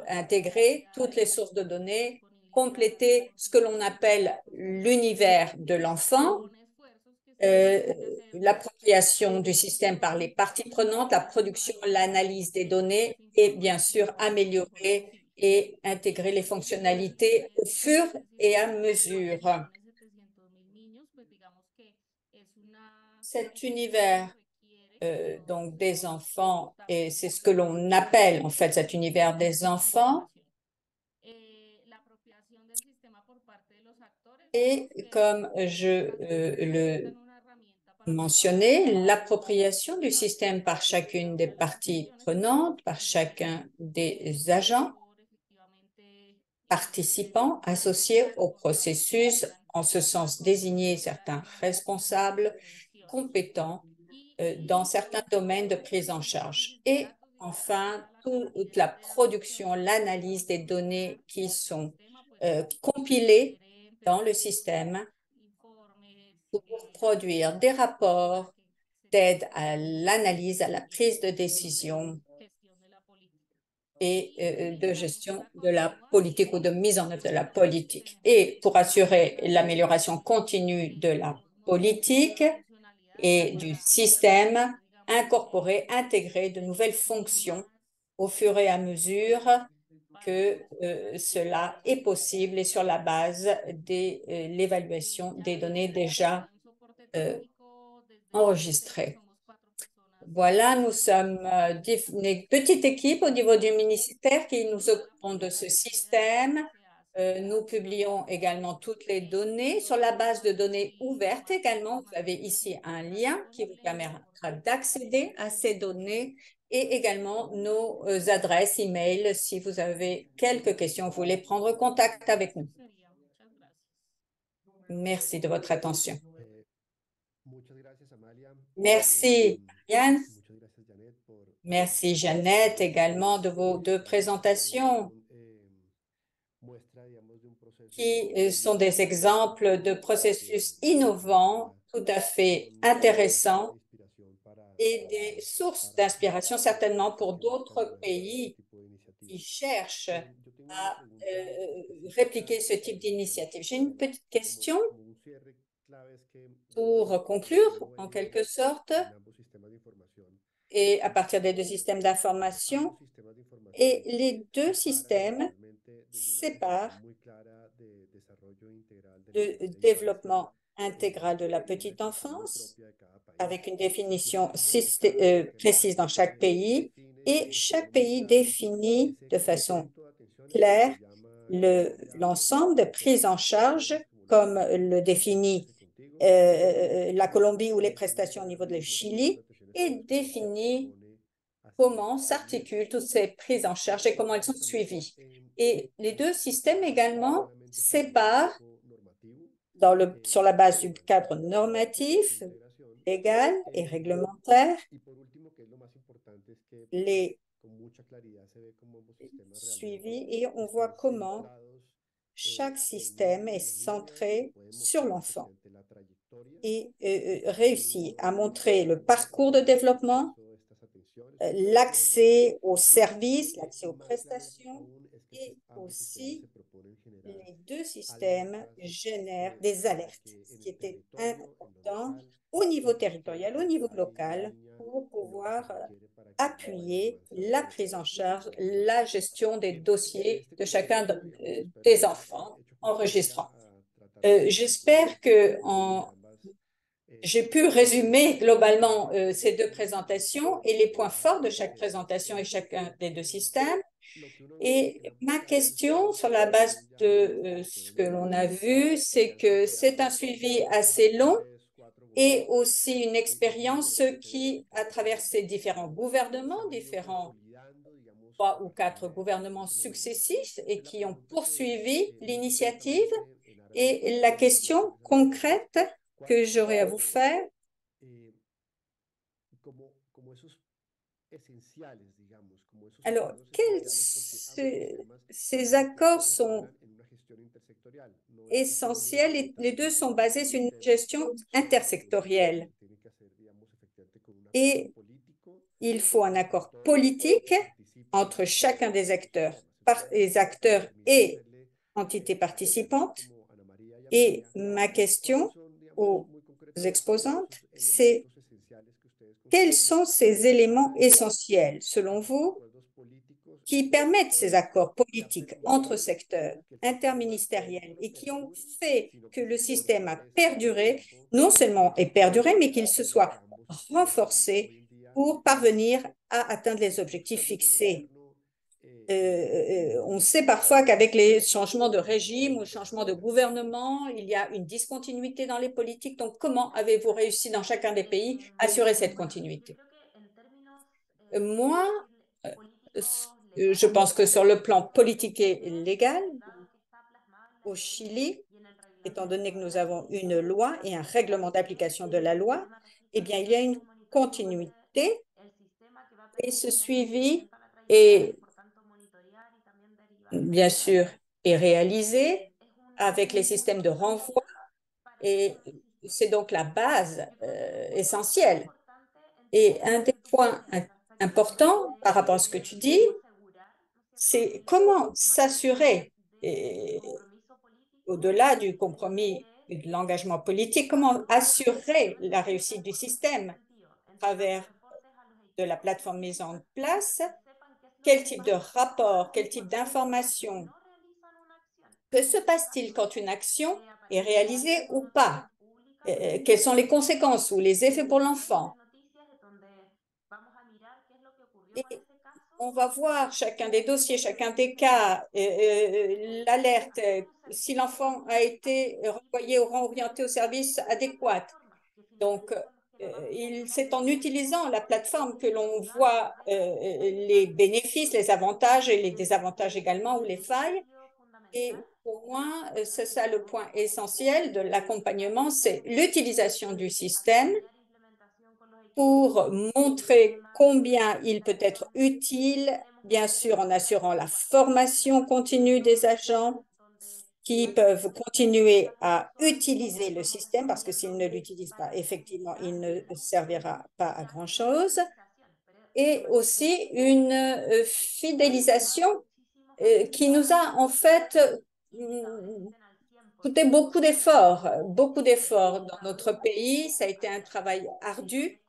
intégrer toutes les sources de données, compléter ce que l'on appelle l'univers de l'enfant l'appropriation du système par les parties prenantes, la production, l'analyse des données et bien sûr améliorer et intégrer les fonctionnalités au fur et à mesure. Cet univers donc des enfants, et c'est ce que l'on appelle en fait cet univers des enfants, et comme je le mentionnais, l'appropriation du système par chacune des parties prenantes, par chacun des agents participants associés au processus, en ce sens désigner certains responsables compétents dans certains domaines de prise en charge. Et enfin, toute la production, l'analyse des données qui sont compilées dans le système pour produire des rapports d'aide à l'analyse, à la prise de décision et de gestion de la politique ou de mise en œuvre de la politique. Et pour assurer l'amélioration continue de la politique et du système, incorporer, intégrer de nouvelles fonctions au fur et à mesure que cela est possible et sur la base de l'évaluation des données déjà enregistrées. Voilà, nous sommes une petite équipe au niveau du ministère qui nous occupons de ce système. Nous publions également toutes les données sur la base de données ouvertes également. Vous avez ici un lien qui vous permettra d'accéder à ces données et également nos adresses e-mail si vous avez quelques questions, vous voulez prendre contact avec nous. Merci de votre attention. Merci, Yann. Merci, Jeannette, également de vos deux présentations qui sont des exemples de processus innovants, tout à fait intéressants et des sources d'inspiration certainement pour d'autres pays qui cherchent à répliquer ce type d'initiative. J'ai une petite question pour conclure, en quelque sorte, et à partir des deux systèmes d'information. Et les deux systèmes séparent le développement intégral de la petite enfance, avec une définition précise dans chaque pays, et chaque pays définit de façon claire l'ensemble de prises en charge, comme le définit la Colombie ou les prestations au niveau de le Chili, et définit comment s'articulent toutes ces prises en charge et comment elles sont suivies. Et les deux systèmes également séparent sur la base du cadre normatif, légal et réglementaire les suivis et on voit comment chaque système est centré sur l'enfant et réussit à montrer le parcours de développement, l'accès aux services, l'accès aux prestations et aussi les deux systèmes génèrent des alertes, ce qui était important au niveau territorial, au niveau local, pour pouvoir appuyer la prise en charge, la gestion des dossiers de chacun des enfants enregistrants. J'espère que j'ai pu résumer globalement ces deux présentations et les points forts de chaque présentation et chacun des deux systèmes. Et ma question, sur la base de ce que l'on a vu, c'est que c'est un suivi assez long et aussi une expérience qui a traversé différents gouvernements, différents 3 ou 4 gouvernements successifs et qui ont poursuivi l'initiative. Et la question concrète que j'aurais à vous faire, alors, ces accords sont essentiels et les deux sont basés sur une gestion intersectorielle. Et il faut un accord politique entre chacun des acteurs et entités participantes. Et ma question aux exposantes, c'est quels sont ces éléments essentiels, selon vous, qui permettent ces accords politiques entre secteurs interministériels et qui ont fait que le système a perduré, non seulement est perduré, mais qu'il se soit renforcé pour parvenir à atteindre les objectifs fixés. On sait parfois qu'avec les changements de régime ou changements de gouvernement, il y a une discontinuité dans les politiques. Donc, comment avez-vous réussi dans chacun des pays à assurer cette continuité? Moi, je pense que sur le plan politique et légal, au Chili, étant donné que nous avons une loi et un règlement d'application de la loi, eh bien, il y a une continuité et ce suivi est, bien sûr, est réalisé avec les systèmes de renvoi et c'est donc la base essentielle. Et un des points importants par rapport à ce que tu dis, c'est comment s'assurer, au-delà du compromis et de l'engagement politique, comment assurer la réussite du système à travers de la plateforme mise en place, quel type de rapport, quel type d'information. Que se passe-t-il quand une action est réalisée ou pas? Quelles sont les conséquences ou les effets pour l'enfant? Et on va voir chacun des dossiers, chacun des cas, l'alerte, si l'enfant a été renvoyé ou orienté au service adéquat. Donc, c'est en utilisant la plateforme que l'on voit les bénéfices, les avantages et les désavantages également, ou les failles. Et pour moi, c'est ça le point essentiel de l'accompagnement, c'est l'utilisation du système pour montrer combien il peut être utile, bien sûr en assurant la formation continue des agents qui peuvent continuer à utiliser le système parce que s'ils ne l'utilisent pas, effectivement, il ne servira pas à grand-chose. Et aussi une fidélisation qui nous a en fait coûté beaucoup d'efforts dans notre pays. Ça a été un travail ardu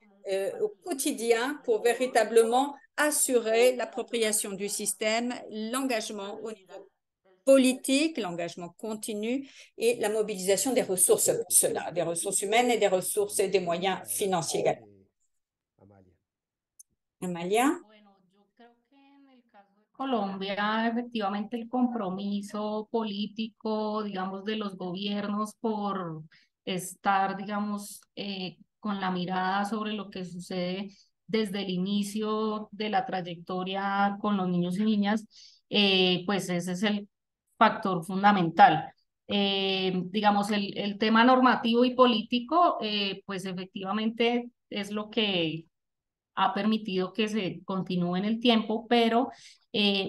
au quotidien pour véritablement assurer l'appropriation du système, l'engagement au niveau politique, l'engagement continu et la mobilisation des ressources pour cela, des ressources humaines et des ressources et des moyens financiers également. Amalia? Colombia, efectivamente, el compromiso político, digamos, de los gobiernos por estar, digamos, con la mirada sobre lo que sucede desde el inicio de la trayectoria con los niños y niñas, pues ese es el factor fundamental. Digamos, el tema normativo y político, pues efectivamente es lo que ha permitido que se continúe en el tiempo, pero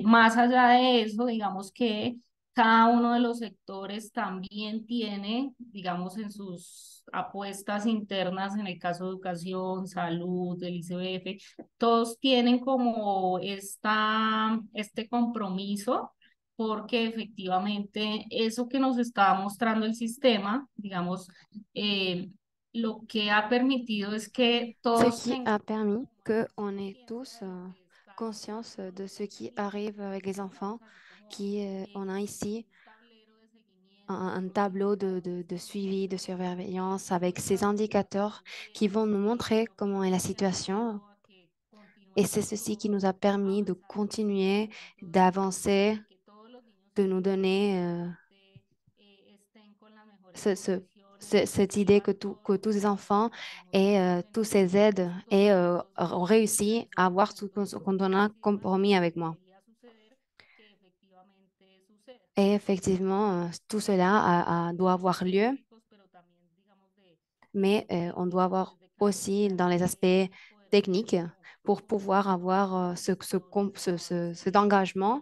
más allá de eso, digamos que cada uno de los sectores también tiene, digamos, en sus apuestas internas, en el caso de educación, salud, del ICBF, todos tienen como este compromiso porque efectivamente eso que nos está mostrando el sistema, digamos, lo que ha permitido es que Ce todos qui a permis qu'on ait tous conscience de ce qui arrive avec les enfants, on a ici un tableau de suivi, de surveillance avec ces indicateurs qui vont nous montrer comment est la situation. Et c'est ceci qui nous a permis de continuer, d'avancer, de nous donner cette idée que tous les enfants et tous ces aides ont réussi à avoir tout ce qu'on a compromis avec moi. Et effectivement, tout cela doit avoir lieu, mais on doit avoir aussi dans les aspects techniques pour pouvoir avoir cet engagement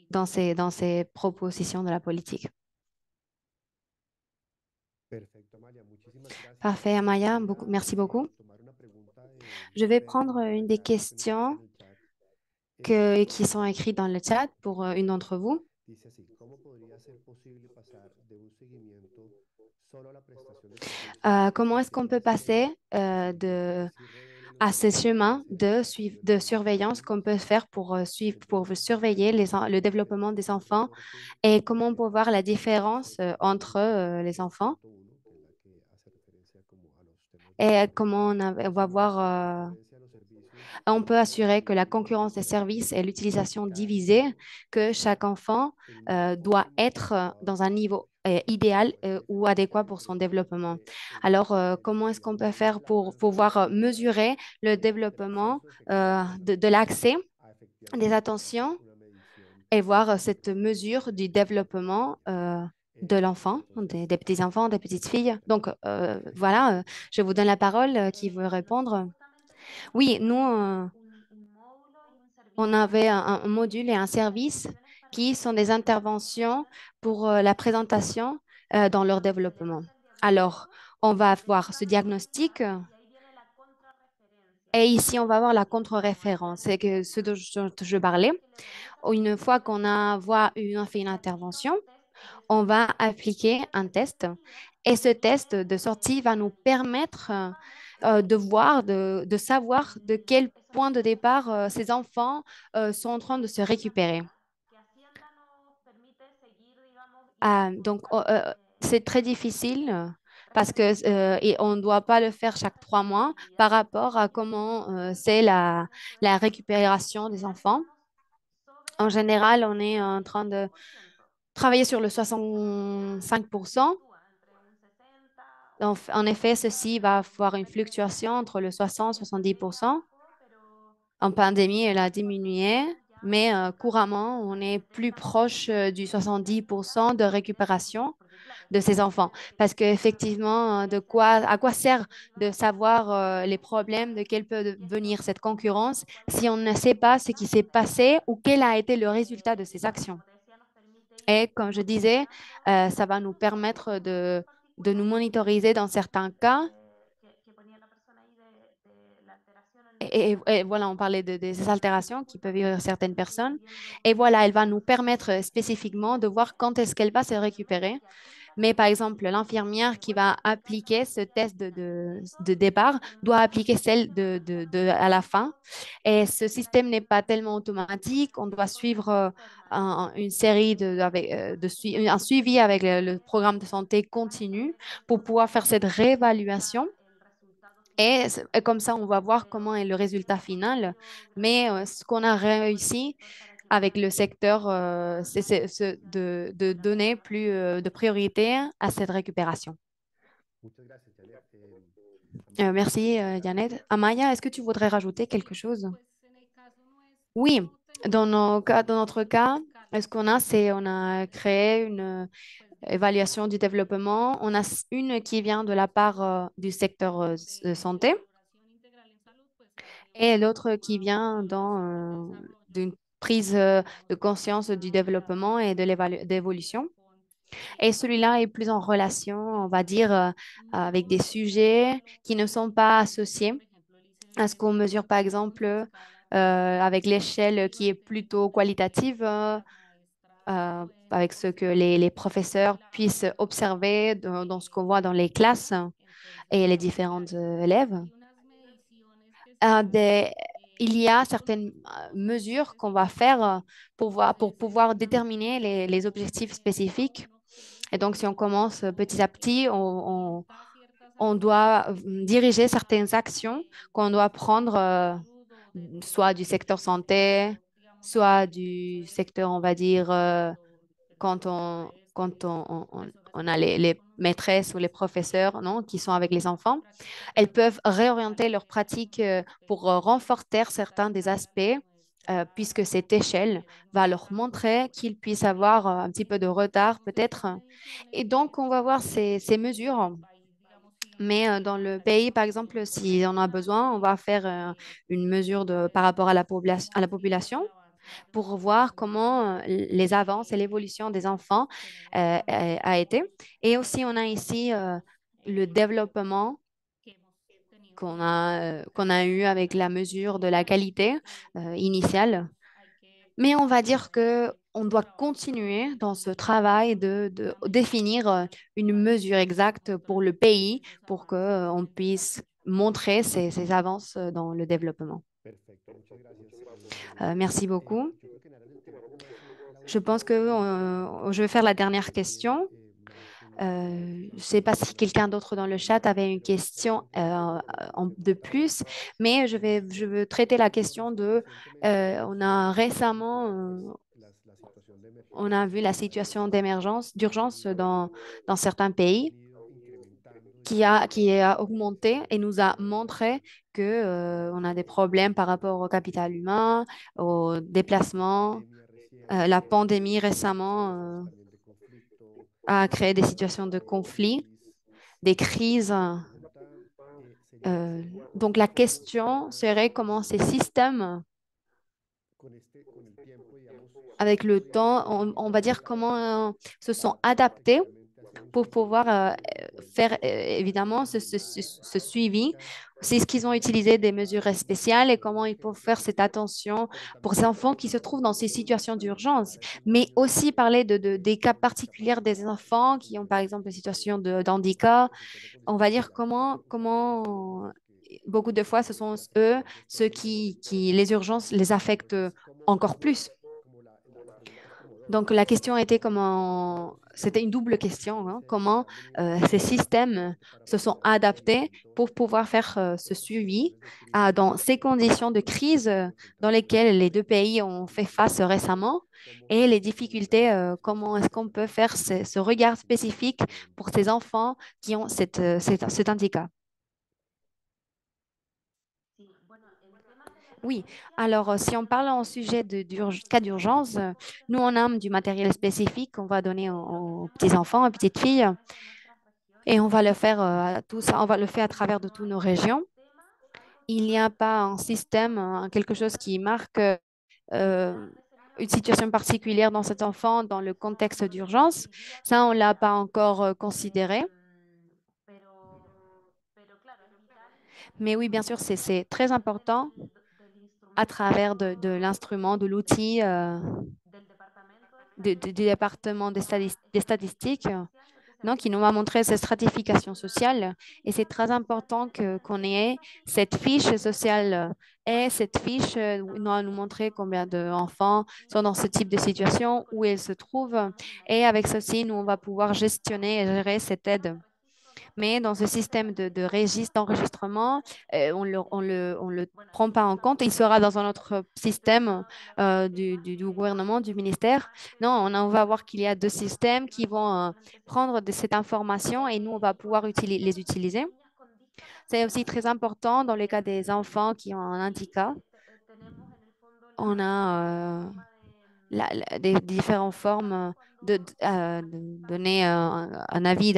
dans ces propositions de la politique. Parfait, Amaya, merci beaucoup. Je vais prendre une des questions qui sont écrites dans le chat pour une d'entre vous. Dice así, ¿cómo podría ser posible pasar de un seguimiento solo a la prestación de servicios Comment est-ce hacia qu'on una peut escala passer que de, sí revele los à ce comportamientos chemin y actitudes de de los surveillance qu'on peut adolescentes faire pour, suivre, pour surveiller le hacia développement des un enfants reporte et comment on que peut voir la establece différence entre puntualmente les en el enfants punto uno, que es la que hace referencia como a los temas de et género, comment on va voir, suministro de concurrencia a los servicios on peut assurer que la recibidos concurrence des services et y que l'utilisation cada divisée, niño que chaque está enfant en un nivel doit óptimo être adecuado dans un para niveau su idéal crecimiento. ou adéquat Y pour son queremos développement. Alors, entender, comment est-ce qu'on digamos, peut un faire plan pour más pouvoir detallado mesurer le del développement acceso efectivo de las de personas l'accès, a des efectivamente hacer attentions una medición et voir precisa cette de los mesure du comportamientos de los développement niños? de l'enfant, Entonces, des petits-enfants, des petites filles. Donc, voilà, gracias. je vous donne la parole. Qui veut Nosotros répondre? justamente teníamos Oui, nous, un módulo y un on servicio avait un que module et un son service intervenciones para el qui sont des desarrollo de la interventions persona pour la présentation dans leur donde se le développement. hace el Alors, diagnóstico on va de voir ce estas diagnostic características y ahí viene la contrarreferencia, et que es ici, on va voir la contre-référence. C'est que ce dont je una parlais. vez que le realizas el Une fois estudio qu'on diagnóstico, a fait une se aplica intervention, un test de on va salida. appliquer Este un test de test salida et ce test mide de sortie va nous que permettre sepamos de voir, de savoir de quel esos point de niveles de départ aprendizaje. ces enfants sont en train de se De esta récupérer. manera, que Hacienda nos permite seguir, digamos, y Donc, reportar c'est très difficile parce que respecto et on ne doit pas le faire de chaque esta 3 mois par sustentabilidad rapport à y comment c'est actualmente estamos la pues récupération en des general enfants. estamos sobre En général, on est en el train de 60%. travailler sur le En realidad 65%. fluctúa entre un 60, En effet, 70, ceci va avoir une depende del fluctuation año. entre le 60 et En pandemia 70%. bajó, pero En pandémie, elle a diminué, actualmente ya mais casi couramment, on est plus proche 70% du de 70% de recuperación, récupération porque claro, de ces enfants. efectivamente Parce identificamos qu'effectivement, que ese nivel à de quoi sert aprendizaje de iba savoir les problèmes, de aumentando. quelle peut Y venir entonces, cette concurrence ¿cuál es si el on ne rol sait pas ce qui fundamental s'est de la passé ou quel intervención? a été le résultat de ces Bueno, actions. como te decía, nos permite ir Et comme je disais, monitoreando ça va nous distintos permettre síntomas en de nous particular monitoriser dans certains cas. que ponía la persona ahí de la alteración en el Et desarrollo voilà, on parlait des de los altérations qui peuvent vivre comportamientos certaines para ir personnes. viendo Et voilà, elle va nous cómo se permettre identifica spécifiquement de ese voir quand est-ce qu'elle va se elemento récupérer. que apunta a la Mais par exemple, recuperación y l'infirmière se qui vuelve a va aplicar la appliquer ce salida al test final. Y eso de départ doit permite appliquer celle que la persona à vaya la fin. viendo Et ce la système n'est pas tellement evolución automatique. On doit suivre permanente. une série un suivi avec le Esta programme de santé para que continu pour después pouvoir faire cette se réévaluation. tenga el resultado final. Et comme ça, on va voir comment Pero est le résultat hemos final. conseguido, Mais gracias ce qu'on a con el réussi sector, para que avec cada le vez secteur, sea más eficiente de la donner plus colaboración. de priorité à cette récupération. Muchas gracias, Janet. Amaya, Merci, ¿quieres Janet. agregar algo? Amaya, est-ce que tu voudrais rajouter quelque chose? Pues en el caso Oui, nuestro tenemos dans notre cas, ce qu'on a, c'est on a créé une pues de évaluation salud, du développement. On a une qui vient de la part du secteur de santé valoración integral en salud, pues hay de et otra que se l'autre qui llama vient valoración de desarrollo, d'une prise digamos de que es conscience du una développement et de d'évolution. relación con Et temas celui-là est plus en relation, on va dire, que avec no des sujets necesariamente qui ne se sont pas mide, associés por ejemplo, el à ce qu'on ICBF mesure, par con exemple, su escala técnica avec l'échelle qui cuantitativa est y tenemos plutôt un estudio qualitative, de la maestra Rubén avec ce que les professeurs puissent Oceana observer dans ce qu'on voit dans les classes entonces, et les claro, différents élèves. hay unas mediciones que Euh, son des- il y a certaines importantes y mesures es qu'on va faire pour establecer pouvoir una déterminer les metodología objectifs en cada spécifiques. uno que Et donc, si on commence petit à petit, orienta ciertas on acciones doit diriger certaines para actions qu'on doit pues prendre, de salud o soit du secteur del santé, sector, digamos, soit incluso du de secteur, on va dire, de los maestros, personas on que a trabajan les con los maîtresses ou les niños, professeurs, non, qui sont avec les enfants. prácticas Elles peuvent pedagógicas para réorienter leurs que pratiques con pour respecto renforcer a esta certains des escala aspects, nuestra puisque cette échelle tuvieran un va leur retraso montrer por qu'ils puissent ejemplo. avoir un petit peu de retard Tenemos estas peut-être. mediciones Et y donc, on va esto voir ces en mesures. el país, digamos, si Mais dans le pays, realizamos par como exemple, si on a encuestas besoin, on va faire une mesure par rapport à à la cómo ha sido population el avance en pour términos de voir salud comment les avances et eh, l'évolution des enfants tenemos también, a été. digamos, Et aussi, on a ici estudios le développement que hemos tenido que qu'on a eu avec la mesure de la qualité digamos, initiale. hay que Mais on va dire tener que on doit continuer dans ce travail de définir une mesure exacte pour le pays pour qu'on puisse montrer ces avances dans le développement. Perfecto, muchas gracias. Merci beaucoup. Yo creo que en aras del tema comercio, Je pense que je vais faire la dernière question. Je ne sais pas si quelqu'un d'autre dans le chat avait une question de plus, mais je veux traiter la question on a récemment, on a vu la situation d'émergence, d'urgence dans certains pays qui a augmenté et nous a montré que, on a des problèmes par rapport au capital humain, au déplacement. La pandémie récemment a créé des situations de conflit, des crises. Euh, donc la question serait comment ces systèmes, avec le temps, on va dire comment se sont adaptés pour pouvoir faire évidemment ce suivi. C'est ce qu'ils ont utilisé des mesures spéciales et comment ils peuvent faire cette attention pour ces enfants qui se trouvent dans ces situations d'urgence, mais aussi parler des cas particuliers des enfants qui ont par exemple des situations d'handicap. On va dire comment beaucoup de fois ce sont eux ceux qui les urgences les affectent encore plus. Donc la question était comment, c'était une double question, hein, comment ces systèmes se sont adaptés pour pouvoir faire ce suivi dans ces conditions de crise dans lesquelles les deux pays ont fait face récemment et les difficultés, comment est-ce qu'on peut faire ce regard spécifique pour ces enfants qui ont cet handicap. Oui, alors si on parle en sujet de cas d'urgence, nous on a du matériel spécifique qu'on va donner aux petits-enfants, aux petites filles, et on va le faire tout ça, on va le faire à travers de toutes nos régions. Il n'y a pas un système, quelque chose qui marque euh, une situation particulière dans cet enfant dans le contexte d'urgence. Ça, on ne l'a pas encore considéré. Mais oui, bien sûr, c'est très important à travers de l'instrument, de l'outil du département des statistiques, non, qui nous a montré cette stratification sociale. Et c'est très important qu'on ait cette fiche sociale et cette fiche nous montrer combien d'enfants sont dans ce type de situation, où ils se trouvent. Et avec ceci, nous, on va pouvoir gestionner et gérer cette aide. Mais dans ce système de registre, d'enregistrement, on on le prend pas en compte. Il sera dans un autre système du gouvernement, du ministère. Non, on va voir qu'il y a deux systèmes qui vont prendre de cette information et nous, on va pouvoir les utiliser. C'est aussi très important dans le cas des enfants qui ont un handicap. On a des différentes formes de donner un avis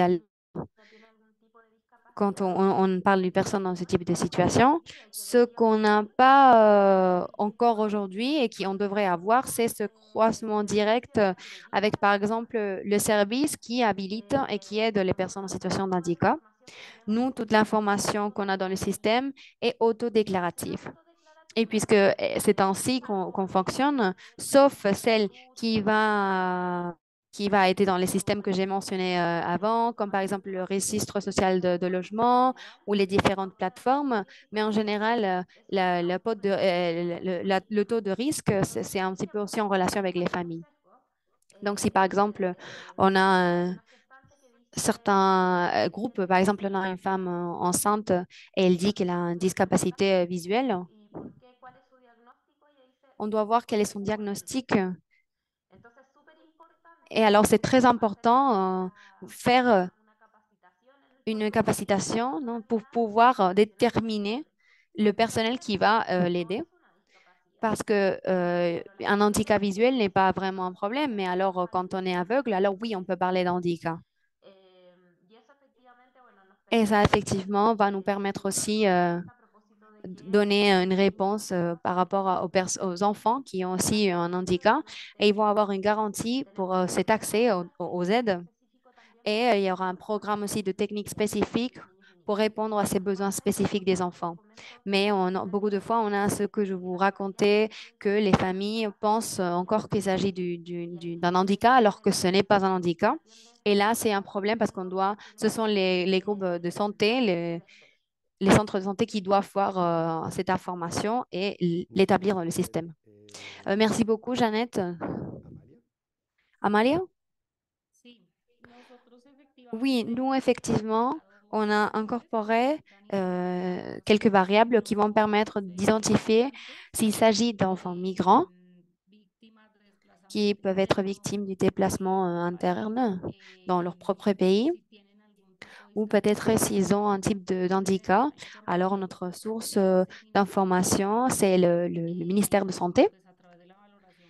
quand on parle d'une personne dans ce type de situation. Ce qu'on n'a pas encore aujourd'hui et qu'on devrait avoir, c'est ce croisement direct avec, par exemple, le service qui habilite et qui aide les personnes en situation de handicap. Nous, toute l'information qu'on a dans le système est autodéclarative. Et puisque c'est ainsi qu'on fonctionne, sauf celle qui va être dans les systèmes que j'ai mentionnés avant, comme par exemple le registre social de logement ou les différentes plateformes. Mais en général, le taux de risque, c'est un petit peu aussi en relation avec les familles. Donc, si par exemple, on a certains groupes, par exemple, on a une femme enceinte et elle dit qu'elle a une discapacité visuelle, on doit voir quel est son diagnostic. Et alors, c'est très important faire une capacitation, non, pour pouvoir déterminer le personnel qui va l'aider. Parce que un handicap visuel n'est pas vraiment un problème, mais alors quand on est aveugle, alors oui, on peut parler d'handicap. Et ça, effectivement, va nous permettre aussi donner une réponse par rapport aux enfants qui ont aussi un handicap et ils vont avoir une garantie pour cet accès aux aides. Et il y aura un programme aussi de techniques spécifiques pour répondre à ces besoins spécifiques des enfants. Mais beaucoup de fois, on a ce que je vous racontais, que les familles pensent encore qu'il s'agit d'un handicap, alors que ce n'est pas un handicap. Et là, c'est un problème parce ce sont les groupes de santé, les centres de santé qui doivent voir cette information et l'établir dans le système. Merci beaucoup, Jeannette. Amalia? Oui, nous, effectivement, on a incorporé quelques variables qui vont permettre d'identifier s'il s'agit d'enfants migrants qui peuvent être victimes du déplacement interne dans leur propre pays, ou peut-être s'ils ont un type d'handicap. Alors, notre source d'information, c'est le ministère de Santé.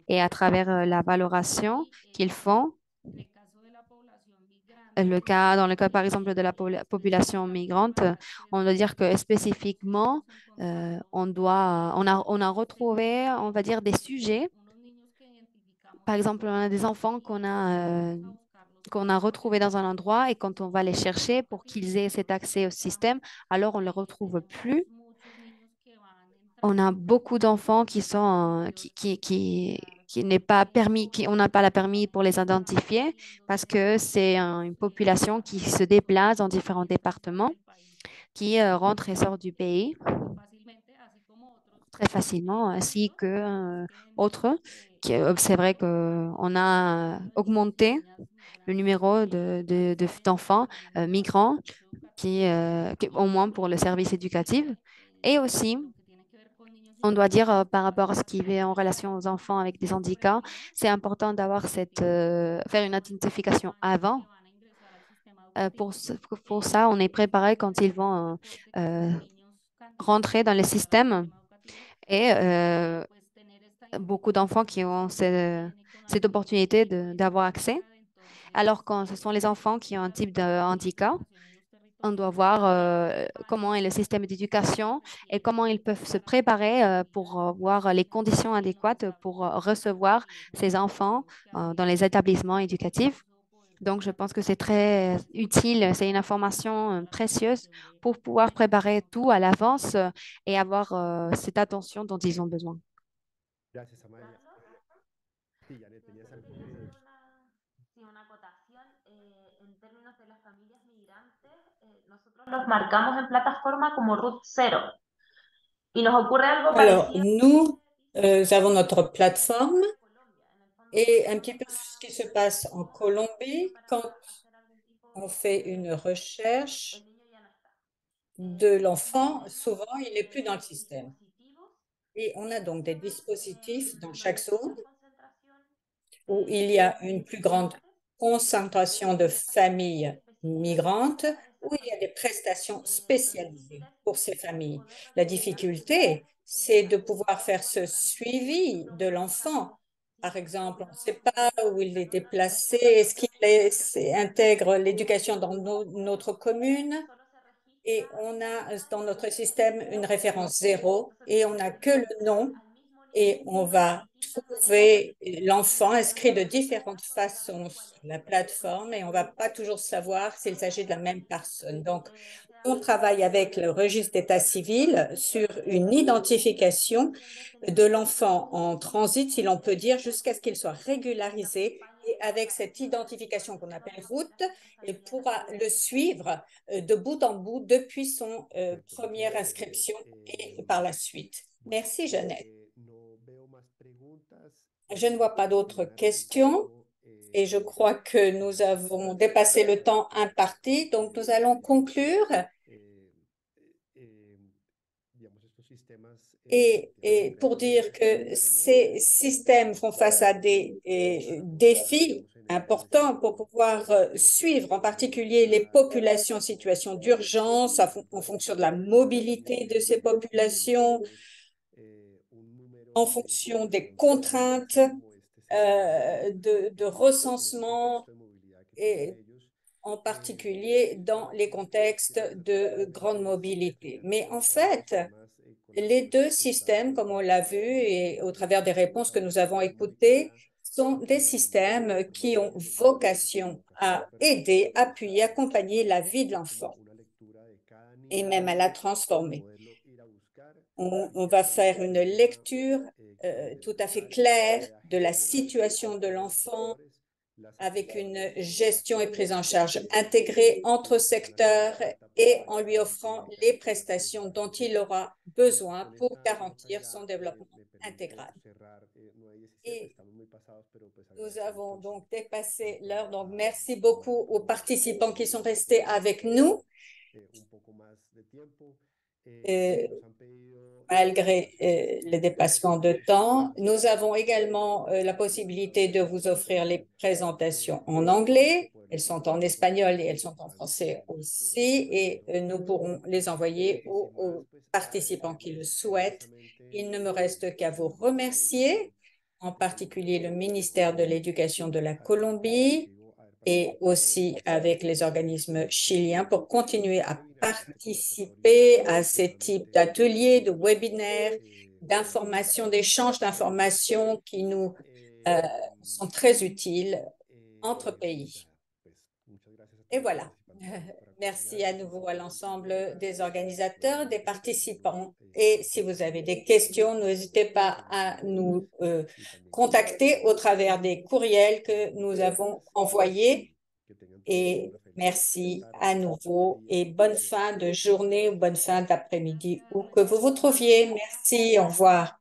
Et à travers la valoration qu'ils font, dans le cas, par exemple, de la population migrante, on doit dire que spécifiquement, on a retrouvé, on va dire, des sujets. Par exemple, on a des enfants qu'on a retrouvés dans un endroit et quand on va les chercher pour qu'ils aient cet accès au système, alors on ne les retrouve plus. On a beaucoup d'enfants qui n'est pas permis, on n'a pas la permis pour les identifier parce que c'est une population qui se déplace dans différents départements, qui rentre et sort du pays très facilement, ainsi que autres. C'est vrai qu'on a augmenté le numéro d'enfants migrants au moins pour le service éducatif. Et aussi, on doit dire par rapport à ce qui est en relation aux enfants avec des handicaps, c'est important d'avoir faire une identification avant. Pour ça, on est préparé quand ils vont rentrer dans le système et beaucoup d'enfants qui ont cette opportunité d'avoir accès. Alors quand ce sont les enfants qui ont un type de handicap, on doit voir comment est le système d'éducation et comment ils peuvent se préparer pour voir les conditions adéquates pour recevoir ces enfants dans les établissements éducatifs. Donc, je pense que c'est très utile, c'est une information précieuse pour pouvoir préparer tout à l'avance et avoir cette attention dont ils ont besoin. Gracias, Amalia. Sí, Janet, Yo ¿tenías solo algo quería hacer que...? sí, una acotación en términos de las familias migrantes. Nosotros los marcamos en plataforma como root cero y nos ocurre algo Alors, parecido nous avons notre plateforme et un petit peu ce qui se passe en Colombie quand on fait une recherche de l'enfant, souvent il n'est plus dans le système. Et on a donc des dispositifs dans chaque zone où il y a une plus grande concentration de familles migrantes, où il y a des prestations spécialisées pour ces familles. La difficulté, c'est de pouvoir faire ce suivi de l'enfant. Par exemple, on ne sait pas où il est déplacé, est-ce qu'il intègre l'éducation dans notre commune? Et on a dans notre système une référence zéro et on n'a que le nom et on va trouver l'enfant inscrit de différentes façons sur la plateforme et on ne va pas toujours savoir s'il s'agit de la même personne. Donc, on travaille avec le registre d'état civil sur une identification de l'enfant en transit, si l'on peut dire, jusqu'à ce qu'il soit régularisé. Et avec cette identification qu'on appelle route, il pourra le suivre de bout en bout depuis son première inscription et par la suite. Merci, Jeannette. Je ne vois pas d'autres questions et je crois que nous avons dépassé le temps imparti, donc nous allons conclure. Et pour dire que ces systèmes font face à des défis importants pour pouvoir suivre en particulier les populations en situation d'urgence en fonction de la mobilité de ces populations, en fonction des contraintes de recensement et en particulier dans les contextes de grande mobilité. Mais en fait, les deux systèmes, comme on l'a vu et au travers des réponses que nous avons écoutées, sont des systèmes qui ont vocation à aider, appuyer, accompagner la vie de l'enfant. et même à la transformer. On va faire une lecture tout à fait claire de la situation de l'enfant avec une gestion et prise en charge intégrée entre secteurs et en lui offrant les prestations dont il aura besoin pour garantir son développement intégral. Et nous avons donc dépassé l'heure, donc merci beaucoup aux participants qui sont restés avec nous. Malgré le dépassement de temps, nous avons également la possibilité de vous offrir les présentations en anglais. Elles sont en espagnol et elles sont en français aussi, et nous pourrons les envoyer aux participants qui le souhaitent. Il ne me reste qu'à vous remercier, en particulier le ministère de l'Éducation de la Colombie, et aussi avec les organismes chiliens pour continuer à participer à ces types d'ateliers, de webinaires, d'informations, d'échanges d'informations qui nous sont très utiles entre pays. Et voilà. Merci à nouveau à l'ensemble des organisateurs, des participants. Et si vous avez des questions, n'hésitez pas à nous contacter au travers des courriels que nous avons envoyés. Et merci à nouveau et bonne fin de journée ou bonne fin d'après-midi où que vous vous trouviez. Merci, au revoir.